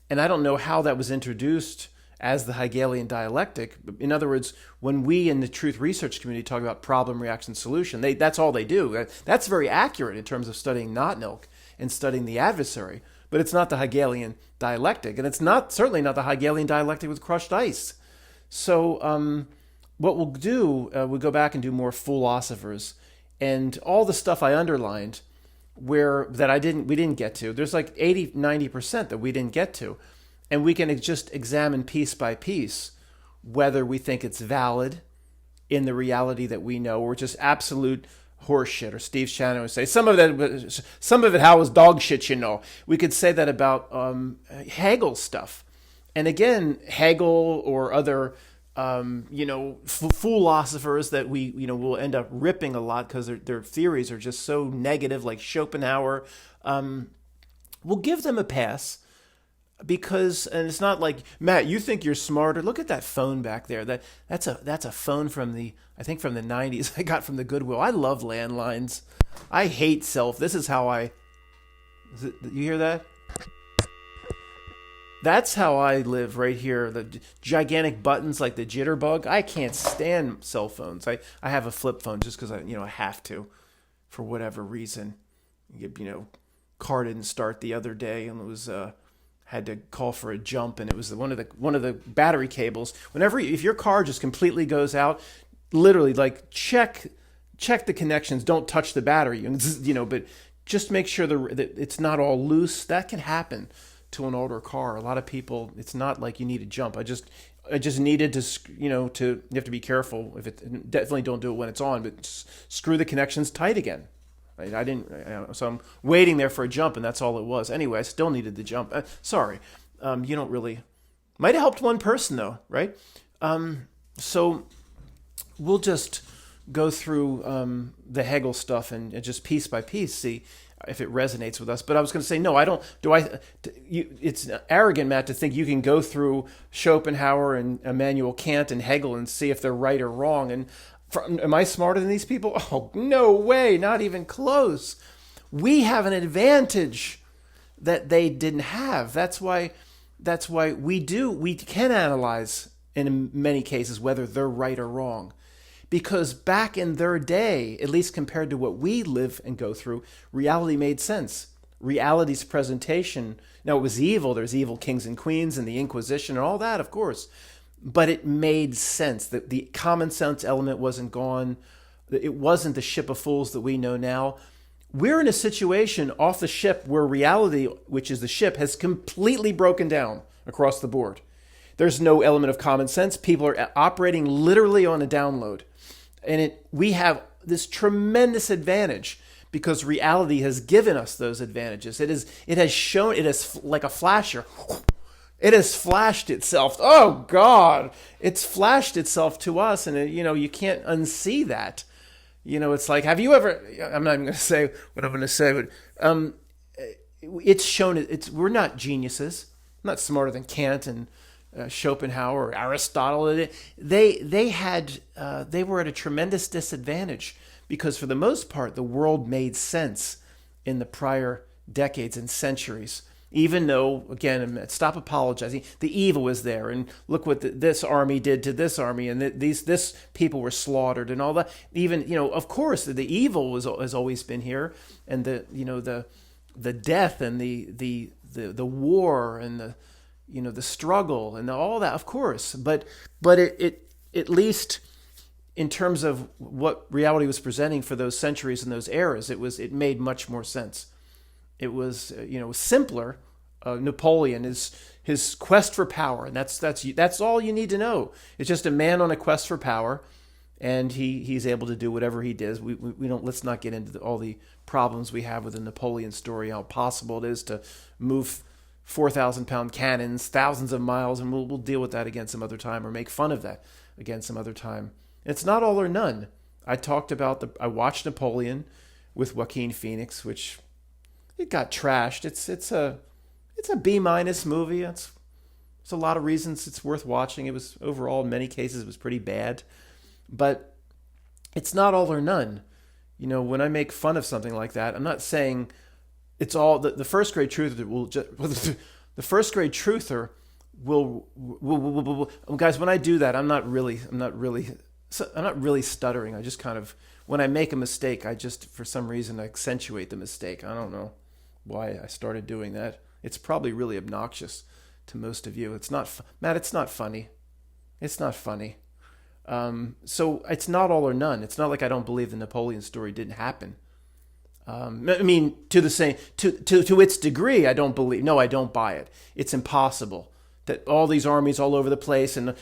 And I don't know how that was introduced as the Hegelian dialectic. In other words, when we in the truth research community talk about problem, reaction, solution, that's all they do. That's very accurate in terms of studying not milk and studying the adversary. But it's not the Hegelian dialectic, and it's certainly not the Hegelian dialectic with crushed ice. So what we'll do, we'll go back and do more philosophers, and all the stuff I underlined we didn't get to. There's like 80-90% that we didn't get to, and we can just examine piece by piece whether we think it's valid in the reality that we know, or just absolute horseshit, or Steve Shannon would say some of it how was dog shit. We could say that about Hegel stuff, and again, Hegel or other philosophers that we will end up ripping a lot because their theories are just so negative, like Schopenhauer. We'll give them a pass. Because, and it's not like, Matt, you think you're smarter. Look at that phone back there. That's a phone from the 90s I got from the Goodwill. I love landlines. I hate self. This is how you hear that? That's how I live right here. The gigantic buttons like the jitterbug. I can't stand cell phones. I have a flip phone just because I have to, for whatever reason. Car didn't start the other day, and it was had to call for a jump, and it was one of the battery cables. If your car just completely goes out, literally, like, check check the connections. Don't touch the battery, but just make sure that it's not all loose. That can happen to an older car. A lot of people, it's not like you need to jump. I just needed to, you have to be careful if it, definitely don't do it when it's on, but screw the connections tight again. Right? I didn't, so I'm waiting there for a jump, and that's all it was. Anyway, I still needed the jump. Sorry. You don't really, might have helped one person though, right? So we'll just go through the Hegel stuff and just piece by piece see if it resonates with us. But I was going to say, no, I don't. It's arrogant, Matt, to think you can go through Schopenhauer and Immanuel Kant and Hegel and see if they're right or wrong. And am I smarter than these people? Oh, no way, not even close. We have an advantage that they didn't have. That's why we can analyze in many cases whether they're right or wrong. Because back in their day, at least compared to what we live and go through, reality made sense. Reality's presentation, now it was evil, there's evil kings and queens and the Inquisition and all that, of course, but it made sense. The common sense element wasn't gone. It wasn't the ship of fools that we know now. We're in a situation off the ship where reality, which is the ship, has completely broken down across the board. There's no element of common sense. People are operating literally on a download. And we have this tremendous advantage because reality has given us those advantages. It has like a flasher. It has flashed itself. Oh God, it's flashed itself to us, and you can't unsee that. It's like, have you ever? I'm not even going to say what I'm going to say, but it's shown. We're not geniuses. I'm not smarter than Kant and Schopenhauer or Aristotle. They were at a tremendous disadvantage because for the most part the world made sense in the prior decades and centuries. Even though, again, stop apologizing, the evil was there, and look what this army did to this army, and this people were slaughtered and all that. Even of course the evil has always been here, and the death and the war and the struggle and all that, of course, but it at least in terms of what reality was presenting for those centuries and those eras, it made much more sense. It was simpler. Napoleon, his quest for power, and that's all you need to know. It's just a man on a quest for power, and he's able to do whatever he does. We don't, let's not get into all the problems we have with the Napoleon story, how possible it is to move 4,000-pound cannons thousands of miles, and we'll deal with that again some other time, or make fun of that again some other time. It's not all or none. I watched Napoleon with Joaquin Phoenix, which it got trashed. It's a B- movie. It's a lot of reasons it's worth watching. It was overall, in many cases, it was pretty bad, but it's not all or none. When I make fun of something like that, I'm not saying it's all the first grade truther will just the first grade truther will guys. When I do that, I'm not really stuttering. I just kind of, when I make a mistake, I just, for some reason, accentuate the mistake. I don't know why I started doing that. It's probably really obnoxious to most of you. It's not, Matt, it's not funny. It's not funny. So it's not all or none. It's not like I don't believe the Napoleon story didn't happen. I mean, to its degree, I don't believe. No, I don't buy it. It's impossible that all these armies all over the place and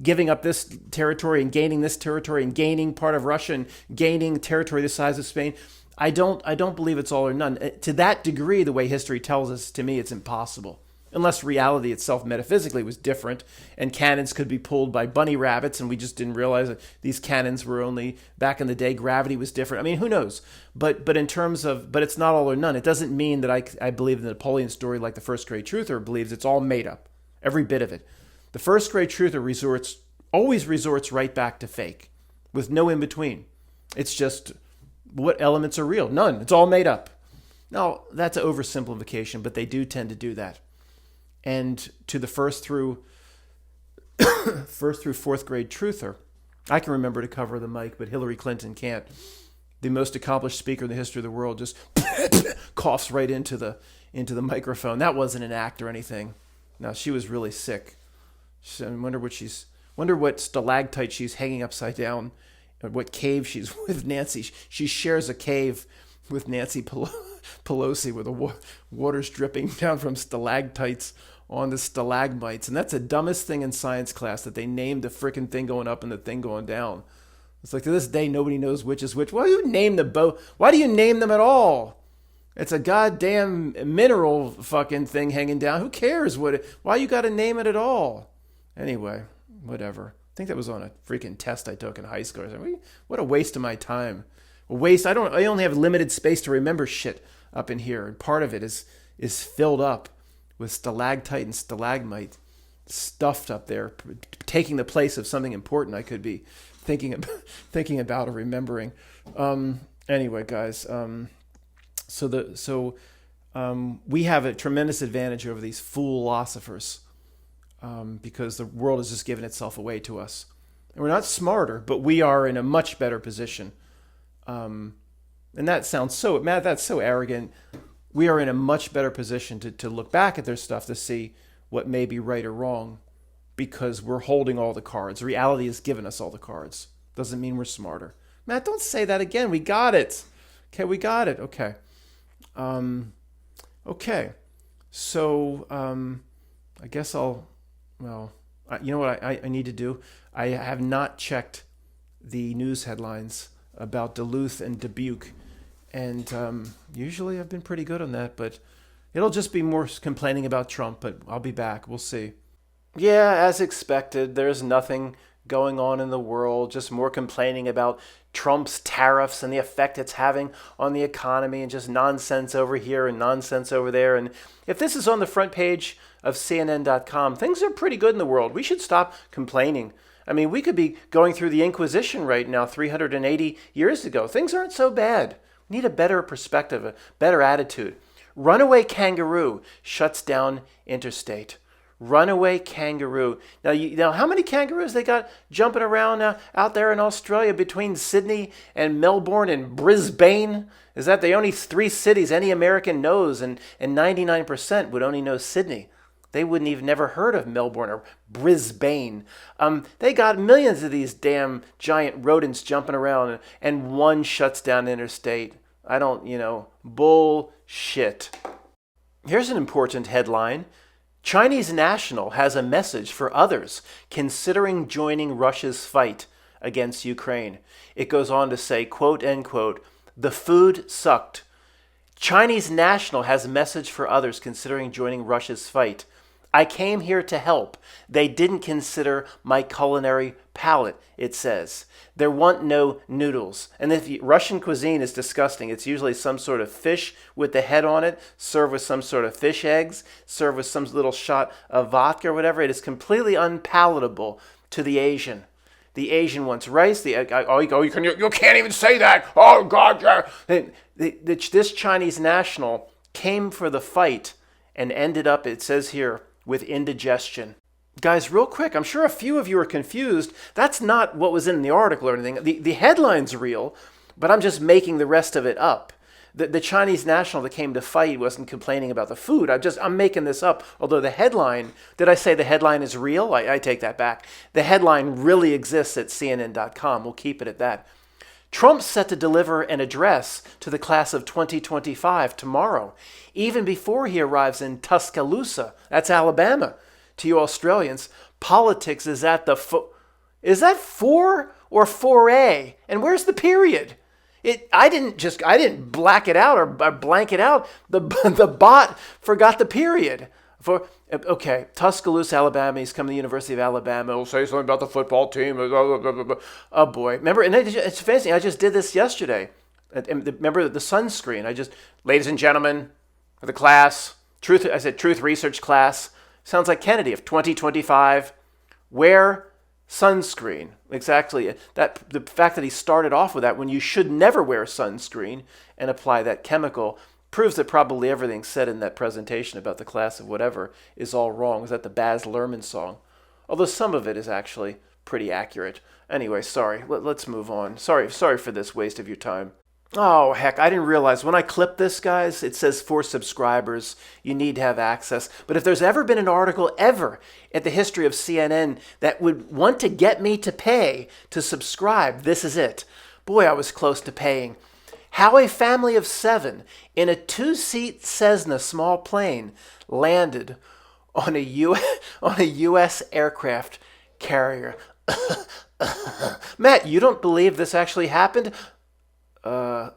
giving up this territory and gaining this territory and gaining part of Russia and gaining territory the size of Spain. I don't believe it's all or none. To that degree, the way history tells us, to me, it's impossible. Unless reality itself metaphysically was different and cannons could be pulled by bunny rabbits and we just didn't realize that these cannons were only, back in the day, gravity was different. I mean, who knows? But in terms of, but it's not all or none. It doesn't mean that I believe the Napoleon story like the first grade truther believes it's all made up. Every bit of it. The first grade truther always resorts right back to fake with no in between. It's just, what elements are real? None. It's all made up. Now, that's an oversimplification, but they do tend to do that. And to the first through fourth grade truther, I can remember to cover the mic, but Hillary Clinton can't. The most accomplished speaker in the history of the world just coughs right into the microphone. That wasn't an act or anything. No, she was really sick. I wonder what stalactite she's hanging upside down what cave she's with Nancy. She shares a cave with Nancy Pelosi, where the water's dripping down from stalactites onto stalagmites. And that's the dumbest thing in science class, that they named the frickin' thing going up and the thing going down. It's like, to this day, nobody knows which is which. Why do you name the boat? Why do you name them at all? It's a goddamn mineral fucking thing hanging down. Who cares why you got to name it at all? Anyway, whatever. I think that was on a freaking test I took in high school. I said, what a waste of my time. A waste. I only have limited space to remember shit up in here, and part of it is filled up with stalactite and stalagmite stuffed up there, taking the place of something important I could be thinking about or remembering. Anyway, guys, we have a tremendous advantage over these philosophers, because the world has just given itself away to us. And we're not smarter, but we are in a much better position. And that sounds so, Matt, that's so arrogant. We are in a much better position to look back at their stuff to see what may be right or wrong, because we're holding all the cards. Reality has given us all the cards. Doesn't mean we're smarter. Matt, don't say that again. We got it. Okay, we got it. Okay. Okay. So, I guess you know what I need to do? I have not checked the news headlines about Duluth and Dubuque. And usually I've been pretty good on that, but it'll just be more complaining about Trump, but I'll be back. We'll see. Yeah, as expected, there's nothing going on in the world, just more complaining about Trump's tariffs and the effect it's having on the economy, and just nonsense over here and nonsense over there. And if this is on the front page of CNN.com, things are pretty good in the world. We should stop complaining. I mean, we could be going through the Inquisition right now 380 years ago. Things aren't so bad. We need a better perspective, a better attitude. Runaway kangaroo shuts down interstate. Runaway kangaroo. Now, how many kangaroos they got jumping around out there in Australia between Sydney and Melbourne and Brisbane? Is that the only 3 cities any American knows, and 99% would only know Sydney? They wouldn't even never heard of Melbourne or Brisbane. They got millions of these damn giant rodents jumping around, and one shuts down interstate. Bullshit. Here's an important headline. Chinese national has a message for others considering joining Russia's fight against Ukraine. It goes on to say, quote, end quote, the food sucked. Chinese national has a message for others considering joining Russia's fight. I came here to help. They didn't consider my culinary palate, it says. There want no noodles. And Russian cuisine is disgusting. It's usually some sort of fish with the head on it, served with some sort of fish eggs, served with some little shot of vodka or whatever. It is completely unpalatable to the Asian. The Asian wants rice. You can't even say that. Oh, God. Yeah. This Chinese national came for the fight and ended up, it says here, with indigestion. Guys, real quick, I'm sure a few of you are confused. That's not what was in the article or anything. The headline's real, but I'm just making the rest of it up. The Chinese national that came to fight wasn't complaining about the food. I'm making this up. Although the headline, did I say the headline is real? I take that back. The headline really exists at CNN.com. We'll keep it at that. Trump's set to deliver an address to the class of 2025 tomorrow, even before he arrives in Tuscaloosa. That's Alabama. To you Australians, politics is at the is that 4 or 4A? And where's the period? I didn't black it out or blank it out. The bot forgot the period. Okay, Tuscaloosa, Alabama. He's come to the University of Alabama. He'll say something about the football team. Oh boy, remember? And it's fancy. I just did this yesterday. Remember the sunscreen? Ladies and gentlemen, for the class, I said truth research class. Sounds like Kennedy of 2025. Wear sunscreen. Exactly. The fact that he started off with that when you should never wear sunscreen and apply that chemical proves that probably everything said in that presentation about the class of whatever is all wrong. Is that the Baz Luhrmann song? Although some of it is actually pretty accurate. Anyway, sorry. Let's move on. Sorry for this waste of your time. Oh, heck, I didn't realize. When I clip this, guys, it says for subscribers, you need to have access. But if there's ever been an article ever at the history of CNN that would want to get me to pay to subscribe, this is it. Boy, I was close to paying. How a family of 7 in a 2-seat Cessna small plane landed on on a U.S. aircraft carrier. Matt, you don't believe this actually happened? Uh,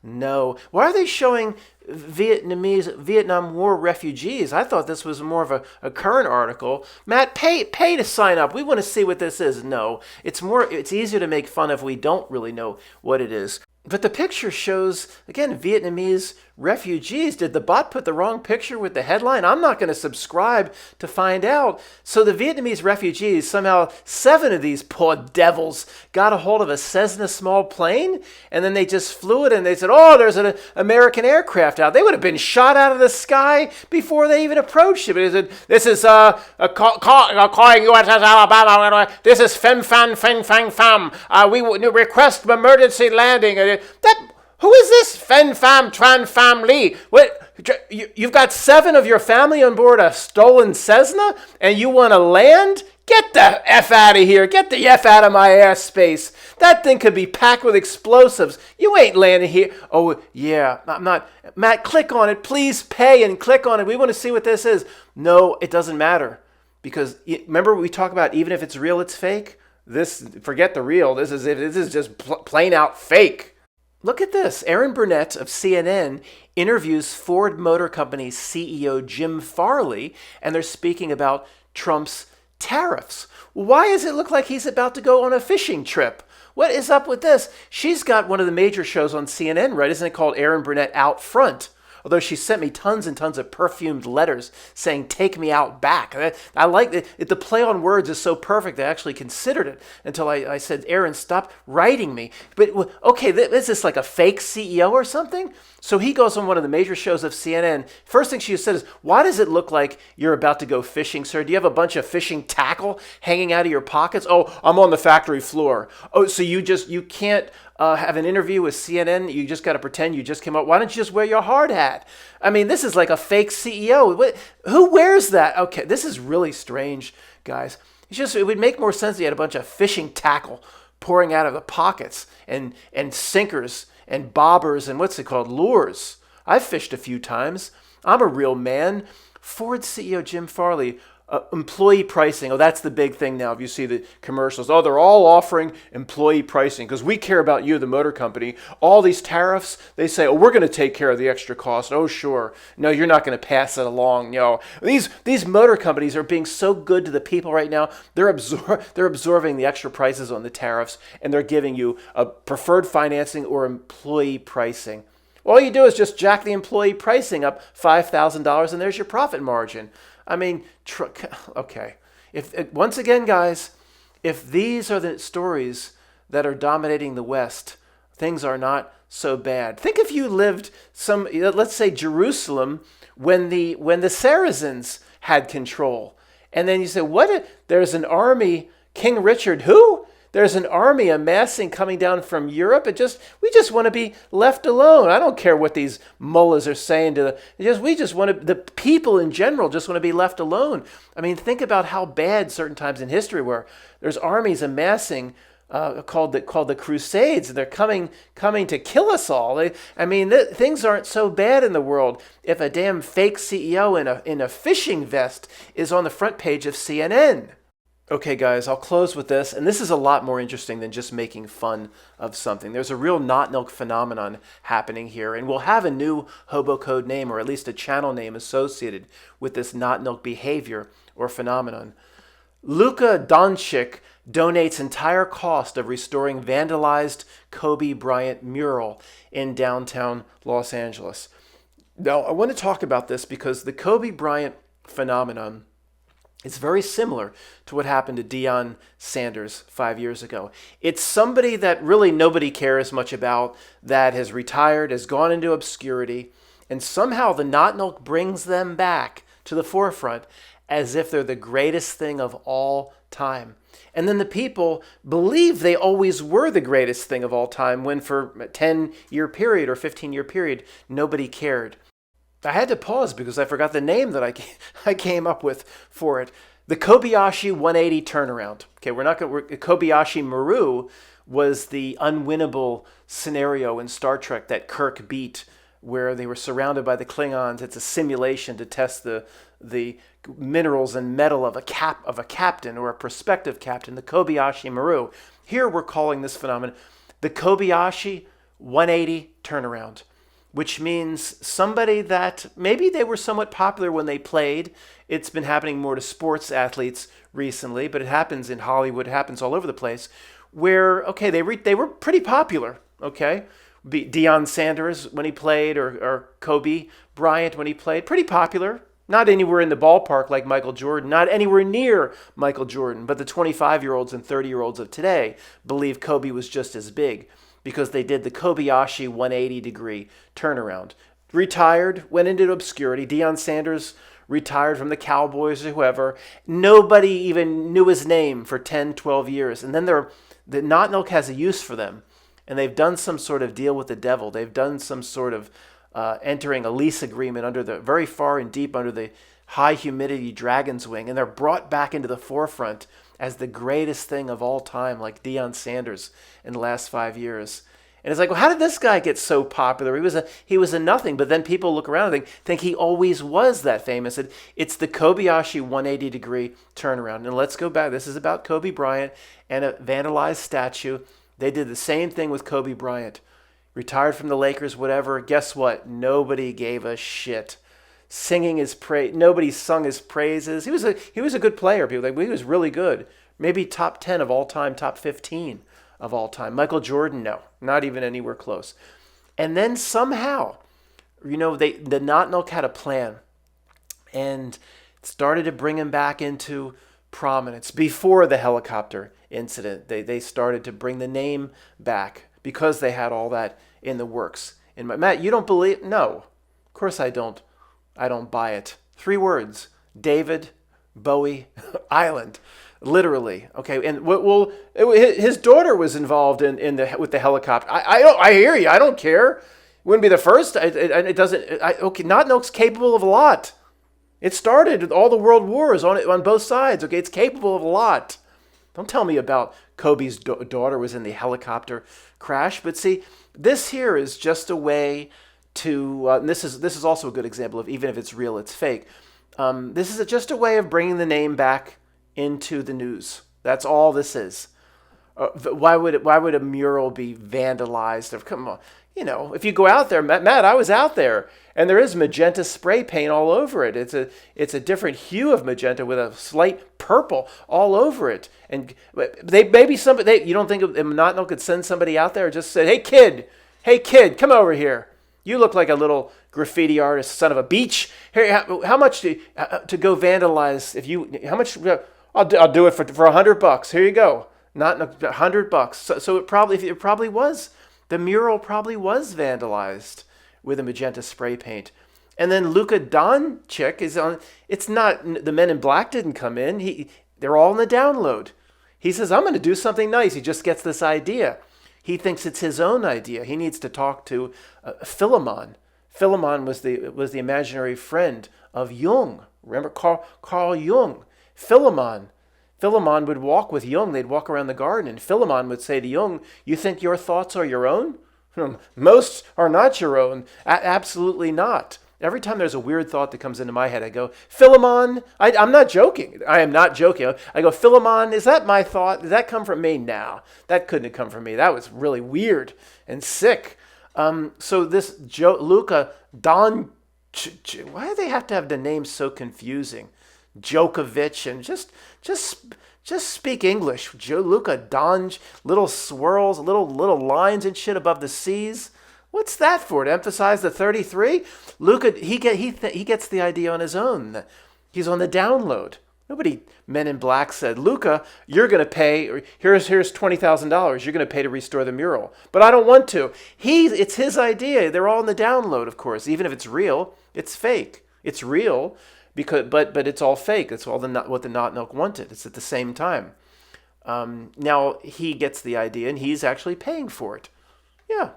no. Why are they showing Vietnam War refugees? I thought this was more of a current article. Matt, pay to sign up. We want to see what this is. No, it's easier to make fun if we don't really know what it is. But the picture shows, again, Vietnamese refugees. Did the bot put the wrong picture with the headline? I'm not going to subscribe to find out. So the Vietnamese refugees, somehow 7 of these poor devils got a hold of a Cessna small plane, and then they just flew it, and they said, oh, there's an American aircraft out. They would have been shot out of the sky before they even approached it. But they said, this is calling USS Alabama. This is Fem Fan Feng Fang Fam. We request emergency landing. Who is this Fen Fam Tran Fam Lee? What? You've got 7 of your family on board a stolen Cessna, and you want to land? Get the F out of here. Get the F out of my airspace. That thing could be packed with explosives. You ain't landing here. Oh, yeah, I'm not. Matt, click on it. Please pay and click on it. We want to see what this is. No, it doesn't matter. Because remember we talk about even if it's real, it's fake? Forget the real. This is just plain out fake. Look at this. Aaron Burnett of CNN interviews Ford Motor Company's CEO Jim Farley, and they're speaking about Trump's tariffs. Why does it look like he's about to go on a fishing trip? What is up with this? She's got one of the major shows on CNN, right? Isn't it called Aaron Burnett Out Front? Although she sent me tons and tons of perfumed letters saying, take me out back. I like it. The play on words is so perfect, I actually considered it until I said, Aaron, stop writing me. But, okay, is this like a fake CEO or something? So he goes on one of the major shows of CNN. First thing she said is, why does it look like you're about to go fishing, sir? Do you have a bunch of fishing tackle hanging out of your pockets? Oh, I'm on the factory floor. Oh, so you can't have an interview with CNN? You just got to pretend you just came up. Why don't you just wear your hard hat? I mean, this is like a fake CEO. Who wears that? Okay, this is really strange, guys. It would make more sense if you had a bunch of fishing tackle pouring out of the pockets and sinkers and bobbers and what's it called? Lures. I've fished a few times. I'm a real man. Ford CEO Jim Farley, employee pricing. Oh, that's the big thing now. If you see the commercials, oh, they're all offering employee pricing because we care about you, the motor company. All these tariffs, they say, oh, we're going to take care of the extra cost. Oh, sure. No, you're not going to pass it along. These motor companies are being so good to the people right now. They're absorbing the extra prices on the tariffs, and they're giving you a preferred financing or employee pricing. All you do is just jack the employee pricing up $5,000, and there's your profit margin. I mean, okay. Once again, guys, if these are the stories that are dominating the West, things are not so bad. Think if you lived let's say Jerusalem, when the Saracens had control, and then you say, there's an army, King Richard, who? There's an army amassing coming down from Europe. We just want to be left alone. I don't care what these mullahs are saying the people in general just want to be left alone. I mean, think about how bad certain times in history were. There's armies amassing called the Crusades, and they're coming to kill us all. Things aren't so bad in the world if a damn fake CEO in a fishing vest is on the front page of CNN. Okay, guys, I'll close with this, and this is a lot more interesting than just making fun of something. There's a real not milk phenomenon happening here, and we'll have a new hobo code name, or at least a channel name associated with this not milk behavior or phenomenon. Luka Doncic donates entire cost of restoring vandalized Kobe Bryant mural in downtown Los Angeles. Now, I want to talk about this because the Kobe Bryant phenomenon, it's very similar to what happened to Deion Sanders 5 years ago. It's somebody that really nobody cares much about, that has retired, has gone into obscurity, and somehow the not milk brings them back to the forefront as if they're the greatest thing of all time. And then the people believe they always were the greatest thing of all time when for a 10-year period or 15-year period, nobody cared. I had to pause because I forgot the name that I came up with for it. The Kobayashi 180 turnaround. Okay, Kobayashi Maru was the unwinnable scenario in Star Trek that Kirk beat, where they were surrounded by the Klingons. It's a simulation to test the minerals and metal of a captain or a prospective captain, the Kobayashi Maru. Here we're calling this phenomenon the Kobayashi 180 turnaround, which means somebody that maybe they were somewhat popular when they played. It's been happening more to sports athletes recently, but it happens in Hollywood, it happens all over the place, where, okay, they were pretty popular, okay? Deion Sanders when he played, or Kobe Bryant when he played, pretty popular. Not anywhere in the ballpark like Michael Jordan, not anywhere near Michael Jordan, but the 25-year-olds and 30-year-olds of today believe Kobe was just as big because they did the Kobayashi 180-degree turnaround. Retired, went into obscurity. Deion Sanders retired from the Cowboys or whoever. Nobody even knew his name for 10, 12 years. And then the Not Milk has a use for them. And they've done some sort of deal with the devil. They've done some sort of entering a lease agreement under the very far and deep under the high humidity dragon's wing. And they're brought back into the forefront as the greatest thing of all time, like Deion Sanders in the last 5 years. And it's like, well, how did this guy get so popular? He was a nothing, but then people look around and think he always was that famous. It's the Kobayashi 180-degree turnaround. And let's go back. This is about Kobe Bryant and a vandalized statue. They did the same thing with Kobe Bryant. Retired from the Lakers, whatever. Guess what? Nobody gave a shit. Singing his praise. Nobody sung his praises. He was a good player. People like, well, he was really good. Maybe top 10 of all time, top 15 of all time. Michael Jordan, no, not even anywhere close. And then somehow, the Not Milk had a plan and started to bring him back into prominence before the helicopter incident. They started to bring the name back because they had all that in the works. And Matt, you don't believe? No, of course I don't. I don't buy it. 3 words: David Bowie Island. Literally, okay, and his daughter was involved with the helicopter. I hear you. I don't care. Wouldn't be the first. It doesn't. Okay, Not Milk's capable of a lot. It started with all the world wars on both sides. Okay, it's capable of a lot. Don't tell me about Kobe's daughter was in the helicopter crash. But see, this here is just a way to. And this is also a good example of, even if it's real, it's fake. This is just a way of bringing the name back into the news. That's all this is. Why would a mural be vandalized? Come on, if you go out there, Matt, I was out there, and there is magenta spray paint all over it. It's a different hue of magenta with a slight purple all over it. And you don't think Not Milk could send somebody out there and just say, hey kid, come over here. You look like a little graffiti artist, son of a beach. Here, how much to go vandalize? How much? I'll do it for $100. Here you go. Not $100. So it probably was. The mural probably was vandalized with a magenta spray paint. And then Luka Doncic is on. It's not, the Men in Black didn't come in. They're all in the download. He says, I'm going to do something nice. He just gets this idea. He thinks it's his own idea. He needs to talk to Philemon. Philemon was the imaginary friend of Jung. Remember Carl Jung? Philemon would walk with Jung. They'd walk around the garden, and Philemon would say to Jung, "You think your thoughts are your own? Most are not your own. Absolutely not." Every time there's a weird thought that comes into my head, I go, Philemon, I'm not joking. I am not joking. I go, Philemon, is that my thought? Did that come from me? No, that couldn't have come from me. That was really weird and sick. So this Luka Doncic, why do they have to have the name so confusing? Djokovic, and just speak English. Luka Doncic, little swirls, little lines and shit above the C's. What's that for? To emphasize the 33? Luka, he gets the idea on his own. He's on the download. Nobody, Men in Black, said, Luka, you're going to pay, here's $20,000 you're going to pay to restore the mural. But I don't want to. It's his idea. They're all in the download, of course. Even if it's real, it's fake. It's real, but it's all fake. It's all what the Not Milk wanted. It's at the same time. Now he gets the idea, and he's actually paying for it. Yeah,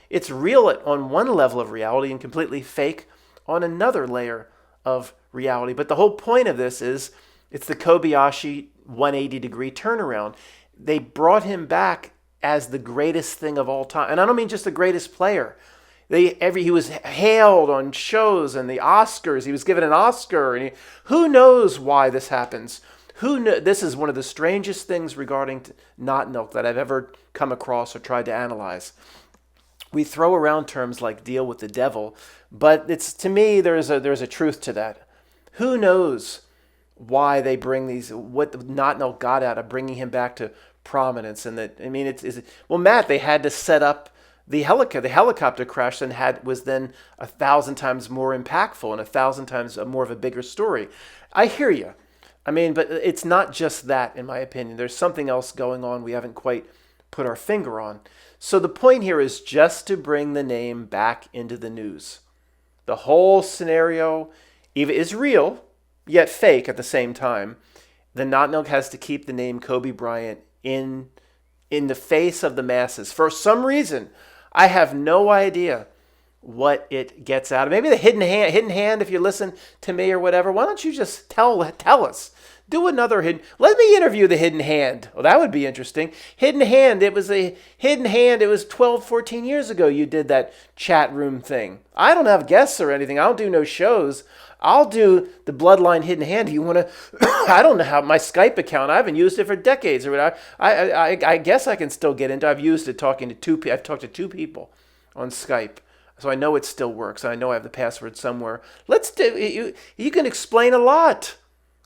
it's real on one level of reality and completely fake on another layer of reality. But the whole point of this is it's the Kobayashi 180-degree turnaround. They brought him back as the greatest thing of all time. And I don't mean just the greatest player. He was hailed on shows and the Oscars. He was given an Oscar, and who knows why this happens? This is one of the strangest things regarding Not Milk that I've ever come across or tried to analyze. We throw around terms like deal with the devil, but it's, to me, there's a truth to that. Who knows why they bring what Not Milk got out of bringing him back to prominence? And that, I mean, well, Matt, they had to set up the helicopter crash was then 1,000 times more impactful and 1,000 times more of a bigger story. I hear you. I mean, but it's not just that, in my opinion. There's something else going on we haven't quite put our finger on. So the point here is just to bring the name back into the news. The whole scenario is real, yet fake at the same time. The Not Milk has to keep the name Kobe Bryant in the face of the masses. For some reason, I have no idea what it gets out of. Maybe the hidden hand, if you listen to me or whatever. Why don't you just tell us? Do another let me interview the hidden hand. Well, that would be interesting. Hidden hand, it was 12, 14 years ago you did that chat room thing. I don't have guests or anything. I don't do no shows. I'll do the Bloodline Hidden Hand. You want to, I don't know how, my Skype account, I haven't used it for decades or whatever. I guess I can still get into, I've used it I've talked to two people on Skype. So I know it still works. I know I have the password somewhere. Let's do, you can explain a lot.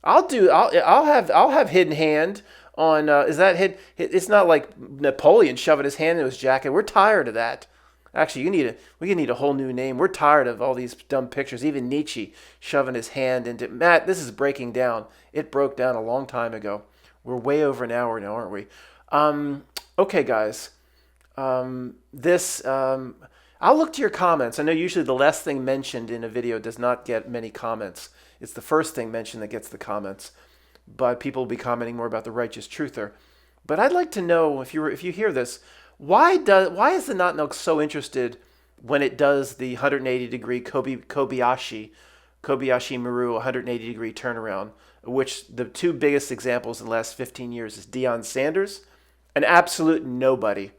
I'll have Hidden Hand on, is that it's not like Napoleon shoving his hand in his jacket. We're tired of that. Actually, we need a whole new name. We're tired of all these dumb pictures. Even Nietzsche shoving his hand into, Matt, this is breaking down. It broke down a long time ago. We're way over an hour now, aren't we? Okay, guys. I'll look to your comments. I know usually the last thing mentioned in a video does not get many comments. It's the first thing mentioned that gets the comments. But people will be commenting more about the righteous truther. But I'd like to know, if you hear this, why is the Not Milk so interested when it does the 180-degree Kobayashi Maru 180-degree turnaround, which the two biggest examples in the last 15 years is Deion Sanders, an absolute nobody.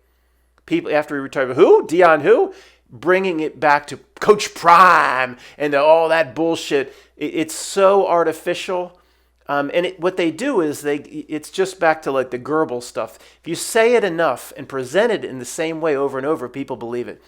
People after he retired, who? Deion who? Bringing it back to Coach Prime and all that bullshit. It's so artificial. What they do is it's just back to like the Goebbels stuff. If you say it enough and present it in the same way over and over, people believe it.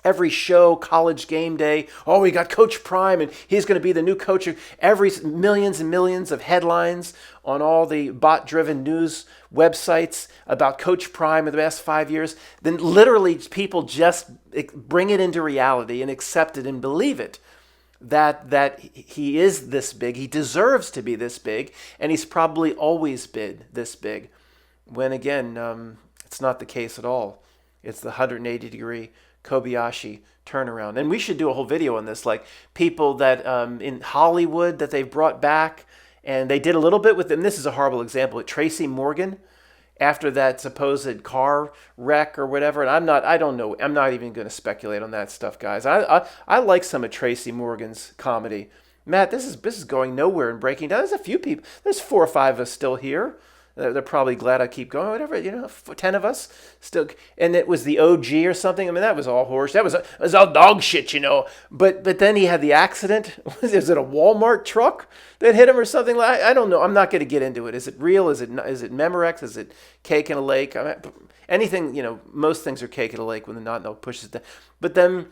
Every show, College Game Day, oh, we got Coach Prime and he's going to be the new coach. Every millions and millions of headlines on all the bot-driven news websites about Coach Prime in the past 5 years. Then literally people just bring it into reality and accept it and believe it. That he is this big, he deserves to be this big, and he's probably always been this big. When again, it's not the case at all. It's the 180-degree Kobayashi turnaround. And we should do a whole video on this, like people that in Hollywood that they've brought back, and they did a little bit with them. This is a horrible example. Tracy Morgan, after that supposed car wreck or whatever, and I don't know. I'm not even going to speculate on that stuff, guys. I like some of Tracy Morgan's comedy. Matt, this is going nowhere and breaking down. There's a few people. There's 4 or 5 of us still here. They're probably glad I keep going. Whatever, 10 of us still. And it was the OG or something. I mean, that was all horse. That was all dog shit, But then he had the accident. Is it a Walmart truck that hit him or something? I don't know. I'm not going to get into it. Is it real? Is it Memorex? Is it cake in a lake? I mean, anything, most things are cake in a lake when the Not Milk pushes down. But then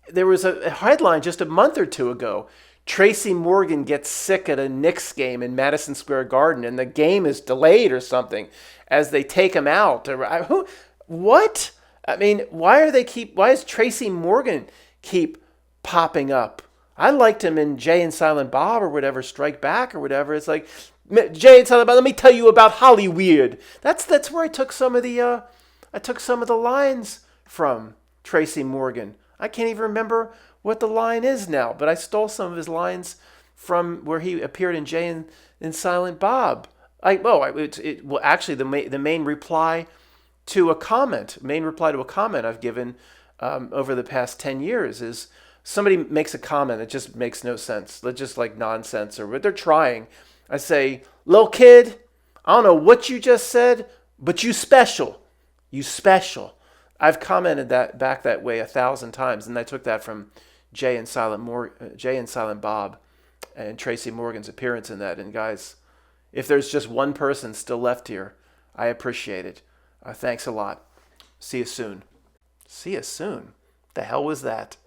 there was a headline just a month or two ago. Tracy Morgan gets sick at a Knicks game in Madison Square Garden, and the game is delayed or something as they take him out. What? I mean, why is Tracy Morgan keep popping up? I liked him in Jay and Silent Bob or whatever, Strike Back or whatever. It's like, Jay and Silent Bob, let me tell you about Hollywood. That's where I took some of the lines from Tracy Morgan. I can't even remember what the line is now, but I stole some of his lines from where he appeared in Jay and Silent Bob. Well, actually, the main reply to a comment I've given over the past 10 years is somebody makes a comment that just makes no sense. They're just like nonsense or what they're trying. I say, little kid, I don't know what you just said, but you special. You special. I've commented that back that way 1,000 times, and I took that from Jay and Silent Bob, and Tracy Morgan's appearance in that. And guys, if there's just one person still left here, I appreciate it. Thanks a lot. See you soon. See you soon. The hell was that?